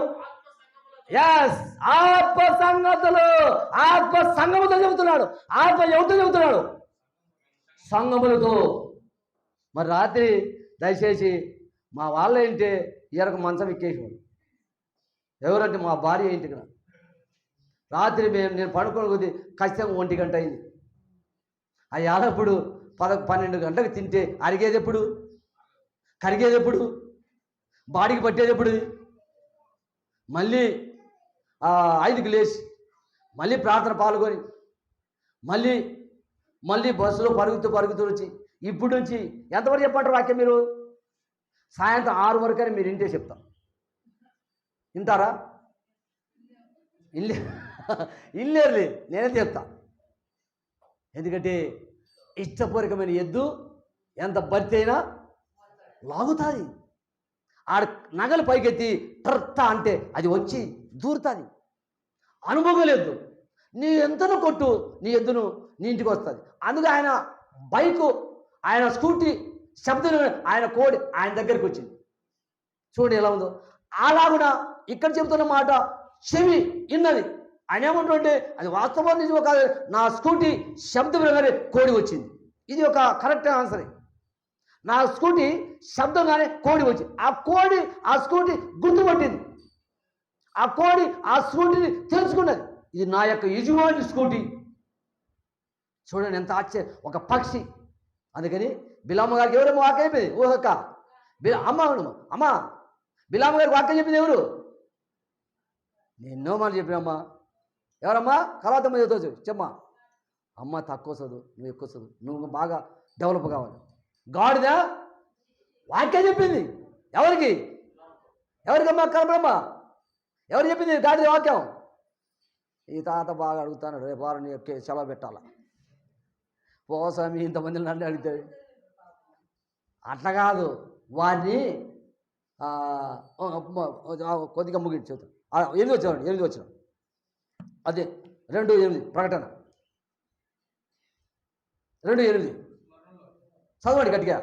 [SPEAKER 1] ఆత్మ సంగముతో చెబుతున్నాడు. ఆత్మ ఎవరితో చెబుతున్నాడు? సంగములతో. మరి రాత్రి దయచేసి మా వాళ్ళ ఏంటి ఈయనకు మంచం ఎక్కేసాడు. ఎవరంటే మా భార్య ఇంటికి. రాత్రి నేను పడుకోని కొద్ది ఖచ్చితంగా 1 గంట అయింది. ఆ యాలప్పుడు 12 గంటలకు తింటే అరిగేది ఎప్పుడు? కరిగేది ఎప్పుడు? బాడీకి పట్టేది ఎప్పుడు? మళ్ళీ 5కి లేచి మళ్ళీ ప్రార్థన పాల్గొని మళ్ళీ బస్సులో పరుగుతూ వచ్చి ఇప్పుడు నుంచి ఎంతవరకు చెప్పంటారు వాక్యం మీరు? సాయంత్రం 6 వరకు అని మీరు ఇంటే చెప్తాం. వింటారా? ఇల్లేరులే, నేనే చెప్తా. ఎందుకంటే ఇష్టపూర్వకమైన ఎద్దు ఎంత భర్తీ అయినా లాగుతుంది. ఆడ నగలు పైకెత్తి టర్తా అంటే అది వచ్చి దూరుతుంది. అనుభవం లేదు. నీ ఎంతను కొట్టు, నీ ఎద్దును నీ ఇంటికి వస్తుంది. అందుకే ఆయన బైకు, ఆయన స్కూటీ శబ్దం, ఆయన కోడి ఆయన దగ్గరికి వచ్చింది. చూడండి ఎలా ఉందో. అలాగున ఇక్కడ చెబుతున్న మాట చెవి విన్నది. ఆయన ఏమంటుంటే అది వాస్తవం నిజమో కాదు, నా స్కూటీ శబ్దం వినగానే కోడి వచ్చింది. ఇది ఒక కరెక్ట్ ఆన్సరే. నా స్కూటీ శబ్దంగానే కోడి వచ్చింది. ఆ స్కూటీ గుర్తుపట్టింది. ఆ కోడి ఆ స్కూటీని తెలుసుకున్నది, ఇది నా యొక్క యజమాని స్కూటీ. చూడండి ఎంత ఆశ్చర్యం. ఒక పక్షి. అందుకని బిలామ గారికి ఎవరేమో వాక్యం చెప్పింది. ఊహక్క అమ్మ బిలామ గారికి వాక్యం చెప్పింది ఎవరు? ఎన్నో మాట చెప్పినమ్మా. ఎవరమ్మా? కళాతమ్మ చదువుతావు చెప్పమ్మా. అమ్మ తక్కువ చదువు, నువ్వు ఎక్కువ చదువు, నువ్వు బాగా డెవలప్ కావాలి. గాడిదా వాక్యం చెప్పింది. ఎవరికమ్మా? కలపడమ్మా. ఎవరు చెప్పింది గాడిద వాక్యం? ఈ తాత బాగా అడుగుతాను, రేపు వారం నీకు సెలవు పెట్టాల. ఓ స్వామి ఇంతమంది నన్ను అడుగుతాడు. అట్లా కాదు, వారిని కొద్దిగా ముగించు. 8 వచ్చాడు, 8 వచ్చిన అదే 2:8 ప్రకటన 2:8 చదవండి గట్టిగా,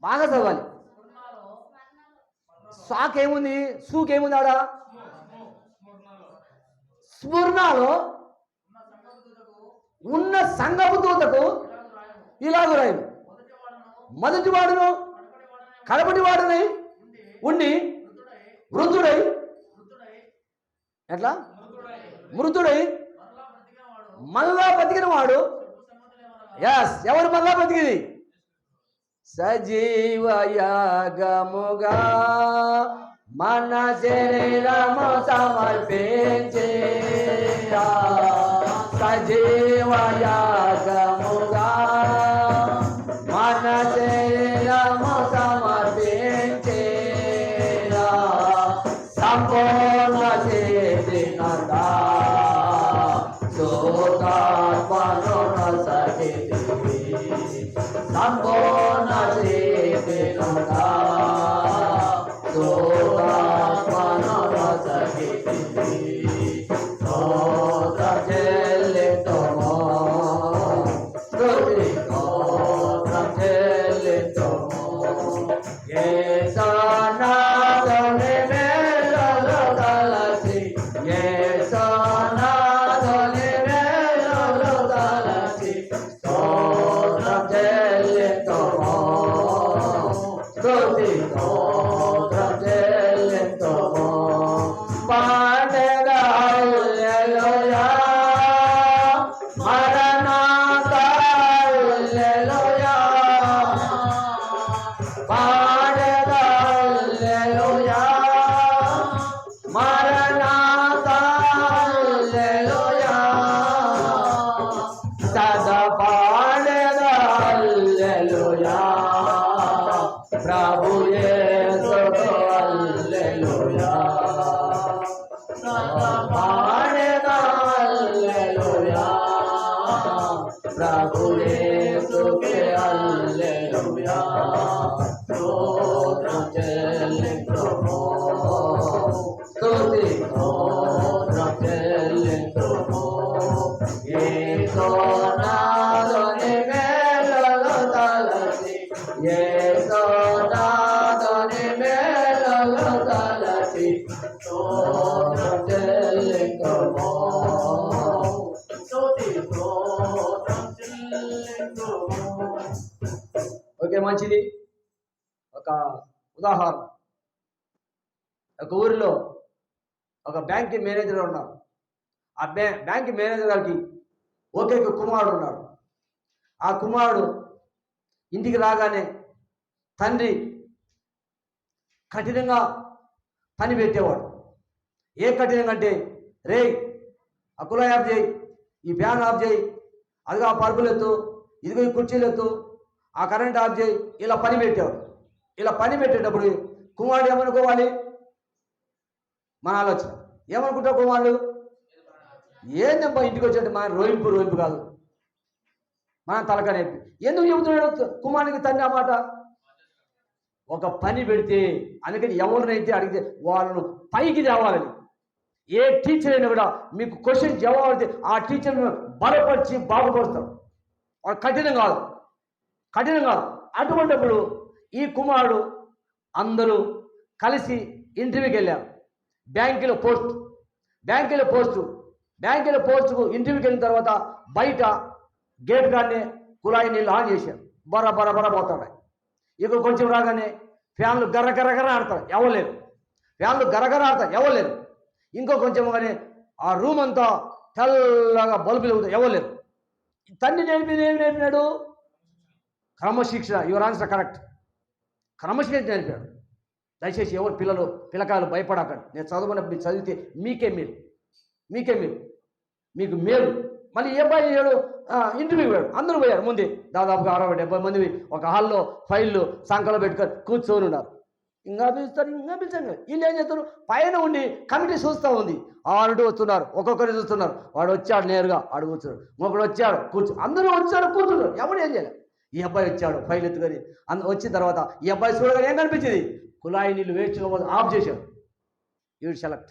[SPEAKER 1] బాగా చదవాలి. సాకేముంది, సూకేముంది ఆడ? స్మరణలో ఉన్న సంఘపు దూతకు ఇలాగ రాయను, మొదటి వాడును కడపటి వాడునై ఉండి వృద్ధుడై, ఎట్లా మృతుడై మళ్ళా బతికిన వాడు. ఎస్, ఎవరు మళ్ళా బతికిది? సజీవ యాగముగా మన శరీరము సమర్పించే, సజీవ యాగముగా మన శరీరము సమర్పించే, సంపూర్ణ చేసినందా సోతాత్మను సహితి, సంపూర్ణ చేసినందా సోతాత్మను సహితి, స్తోత్ర చెల్లితుము, స్తుతి స్తోత్రం చెల్లితుము, యేసునాథుని మేలులు తలచి, యేసునాథుని మేలులు తలచి, స్తోత్రం చెల్లితుము, స్తుతి స్తోత్రం చెల్లితుము, పాడెదా హల్లెలూయా, మరణాతా హల్లెలూయా, పాడెదా హల్లెలూయా, మరణాతా హల్లెలూయా, సదా పాడెదా హల్లెలూయా, ప్రభు యేసుకు హల్లెలూయా, సదా పాడెదా హల్లెలూయా, ప్రభు యేసుకు హల్లెలూయా, స్తోత్రం చెల్లింతుము, స్తుతి స్తోత్రం చెల్లింతుము, యేసునాథుని మేలులు తలచి, యేసునాథుని మేలులు తలచి, స్తోత్రం చెల్లింతుము, స్తుతి స్తోత్రం చెల్లింతుము. ఓకే, మంచిది. ఒక ఉదాహరణ, ఒక ఊరిలో ఒక బ్యాంక్ మేనేజర్ ఉన్నారు. ఆ బ్యాంక్ మేనేజర్ గారికి ఒకే కుమారుడు ఉన్నాడు. ఆ కుమారుడు ఇంటికి రాగానే తండ్రి కఠినంగా పని పెట్టేవాడు. ఏ కఠినంగా అంటే, రే ఆ కుళాయి ఆఫ్ చేయి, ఈ ఫ్యాన్ ఆఫ్ చేయి, అదిగో ఆ పరుపులు ఎత్తు, ఇదిగో ఈ కుర్చీలు ఎత్తు, ఆ కరెంట్ ఆఫ్ చేయి, ఇలా పని పెట్టేవాడు. ఇలా పని పెట్టేటప్పుడు కుమారుడు ఏమనుకోవాలి? మన ఆలోచన ఏమనుకుంటావు? కుమారుడు ఏందబ్బా ఇంటికి వచ్చేట్టు మన రోయింపు కాదు, మన తలకనేపి. ఎందుకు చెబుతున్నాడు కుమారునికి తండ్రి ఆ మాట? ఒక పని పెడితే, అందుకని ఎవరినైతే అడిగితే వాళ్ళను పైకి తేవాలని. ఏ టీచర్ అయినా కూడా మీకు క్వశ్చన్ జవాబు అయితే ఆ టీచర్ను బలపరిచి బాగుపరుస్తాడు. వాడు కఠినం కాదు. అటువంటిప్పుడు ఈ కుమారుడు అందరూ కలిసి ఇంటర్వ్యూకి వెళ్ళారు. బ్యాంకులో పోస్టుకు ఇంటర్వ్యూకి వెళ్ళిన తర్వాత బయట గేట్ కాడనే కుళాయి నీళ్ళు ఆన్ చేశారు. బర పోతాడు. ఇక కొంచెం రాగానే ఫ్యాన్లు గర్ర ఆడతారు, ఎవరు లేరు. ఇంకో కొంచెం కానీ ఆ రూమ్ అంతా తెల్లగా బల్బులు అవుతాయి, ఎవరు లేరు. తండ్రి నేర్పినాడు క్రమశిక్షణ. Your answer correct. క్రమశిక్షణ నేర్పాడు. దయచేసి ఎవరు పిల్లకాయలు భయపడకండి. నేను చదవనప్పుడు మీరు చదివితే మీకే మేలు, మీకు మేలు. మళ్ళీ ఏ అబ్బాయి ఇంటర్వ్యూ పోయాడు. అందరూ పోయారు. ముందే దాదాపుగా 60-70 మంది ఒక హాల్లో ఫైళ్ళు సంకలో పెట్టుకొని కూర్చొని ఉన్నారు. ఇంకా పిలుస్తారు, ఇంకా పిలిచాను. వీళ్ళు ఏం చేస్తారు, పైన ఉండి కమిటీ చూస్తూ ఉంది. ఆడు వస్తున్నారు, ఒక్కొక్కరు చూస్తున్నారు. వాడు వచ్చాడు నేరుగా, ఆడు కూర్చున్నాడు. ఒకడు వచ్చాడు అందరూ వచ్చాడు కూర్చున్నారు. ఎవడు ఏం చేయలేదు. ఈ అబ్బాయి వచ్చాడు ఫైల్ ఎత్తుకొని. వచ్చిన తర్వాత ఈ అబ్బాయి చూడగానే ఏం కనిపించింది, కుళాయి నీళ్ళు వేస్ట్ ఆఫ్ చేశాడు. ఈడు సెలెక్ట్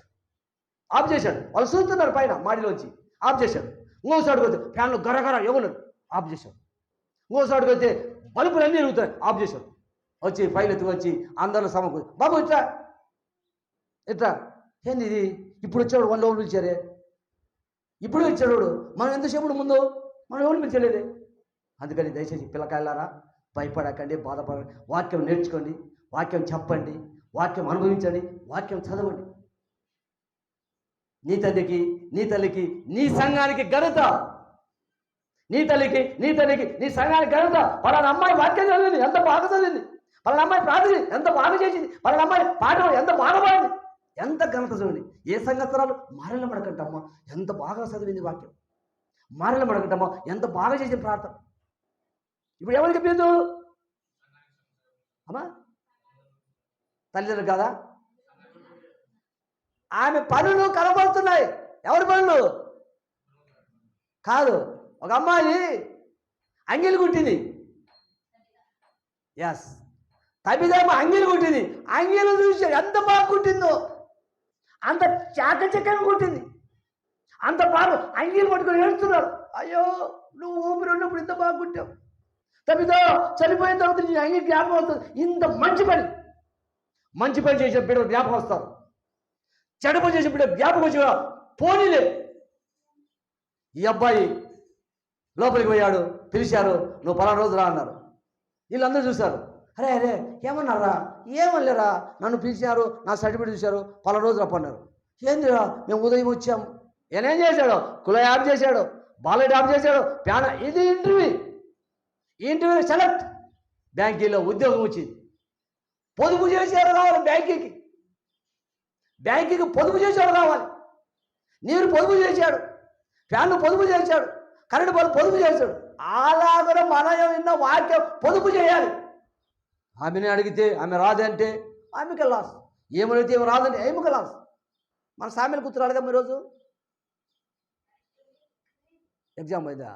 [SPEAKER 1] ఆఫ్ చేశాడు. వాళ్ళు చూస్తున్నారు పైన మాడిలోంచి, ఆఫ్ చేశాడు. ఇంకోసారికి వస్తే ఫ్యాన్లు గరగర ఎవరు ఆఫ్ చేశాడు. ఇంకోసారికి వస్తే బల్బులు అన్నీ ఎరుగుతాయి, ఆఫ్ చేశాడు. వచ్చి ఫైల్ ఎత్తుకు వచ్చి అందరూ సమకూరు, బాబు ఇట్లా ఇట్లా ఏంది ఇది, ఇప్పుడు వచ్చాడు వాళ్ళు ఎవరు పిలిచారే, ఇప్పుడు ఇచ్చాడు మనం ఎంతసేపు ముందు మనం ఎవరు పిలిచలేదే. అందుకని దయచేసి పిల్లకాయలారా భయపడకండి, బాధపడకండి. వాక్యం నేర్చుకోండి, వాక్యం చెప్పండి, వాక్యం అనుభవించండి, వాక్యం చదవండి. నీ తల్లికి నీ సంఘానికి ఘనత, నీ తల్లికి నీ సంఘానికి ఘనత. పలానా అమ్మాయి వాక్యం చదివింది, ఎంత బాగా చదివింది. పలానా అమ్మాయి ప్రార్థన ఎంత బాగా చేసింది. పలానా అమ్మాయి పాట ఎంత బాగా పాడింది. ఎంత ఘనత చూడండి. ఏ సంవత్సరాలు మారెల మడకంటమ్మా, ఎంత బాగా చదివింది వాక్యం. మారెల మడకంటమ్మా, ఎంత బాగా చేసింది ప్రార్థన. ఇప్పుడు ఎవరికి చెప్పింది అమ్మా, తల్లిదండ్రులు కాదా? ఆమె పనులు కనబడుతున్నాయి. ఎవరి పనులు కాదు. ఒక అమ్మాయి అంగిలి కుట్టింది. ఎస్, తబిదేమో అంగిలి కుట్టింది. అంగిలు చూసి ఎంత బాగా కుట్టిందో, అంత చాకచక్యంగా కుట్టింది. అంత బాగా అంగిలు పట్టుకొని ఏడుస్తున్నారు. అయ్యో నువ్వు ఊపిరి ఉన్నప్పుడు ఇంత బాగా కుట్టావు. తబిదో చనిపోయిన తర్వాత నీ అంగిలి జ్ఞాపకం వస్తుంది. ఇంత మంచి పని చేసిన బిడ్డలు జ్ఞాపకం వస్తారు. చెడు పని చేసిన బిడ్డ జ్ఞాపకం వచ్చి పోనీలే. ఈ అబ్బాయి లోపలికి పోయాడు, పిలిచారు, నువ్వు పలానా రోజు రా అన్నారు. వీళ్ళందరూ చూశారు. అరే ఏమన్నారా, ఏమనలేరా, నన్ను పిలిచారు, నా సర్టిఫికేట్ చూశారు, పలానా రోజు రప్పన్నారు. ఏందిరా మేము ఉదయం వచ్చాము. ఏం చేశాడు, కుల యాప్ చేశాడు, బాలెట్ యాప్ చేశాడు, ప్యాన. ఇది ఇంటర్వ్యూ సెలెక్ట్. బ్యాంకీలో ఉద్యోగం వచ్చింది. పొదుపు చేసేవారు కావాలి, బ్యాంకీకి పొదుపు చేసేవాడు కావాలి. నీరు పొదుపు చేశాడు, ఫ్యాన్లు పొదుపు చేశాడు, కరెంటు బల్బు పొదుపు చేశాడు. అలాగనే మనం విన్న వాక్యం పొదుపు చేయాలి. ఆమెని అడిగితే ఆమె రాదంటే ఆమెకి లాస్, ఏమడిగితే ఏమి రాదంటే ఏమికి లాస్. మన సామెలు గుర్తు రాలేదా ఈరోజు? ఎగ్జామ్ అయిందా?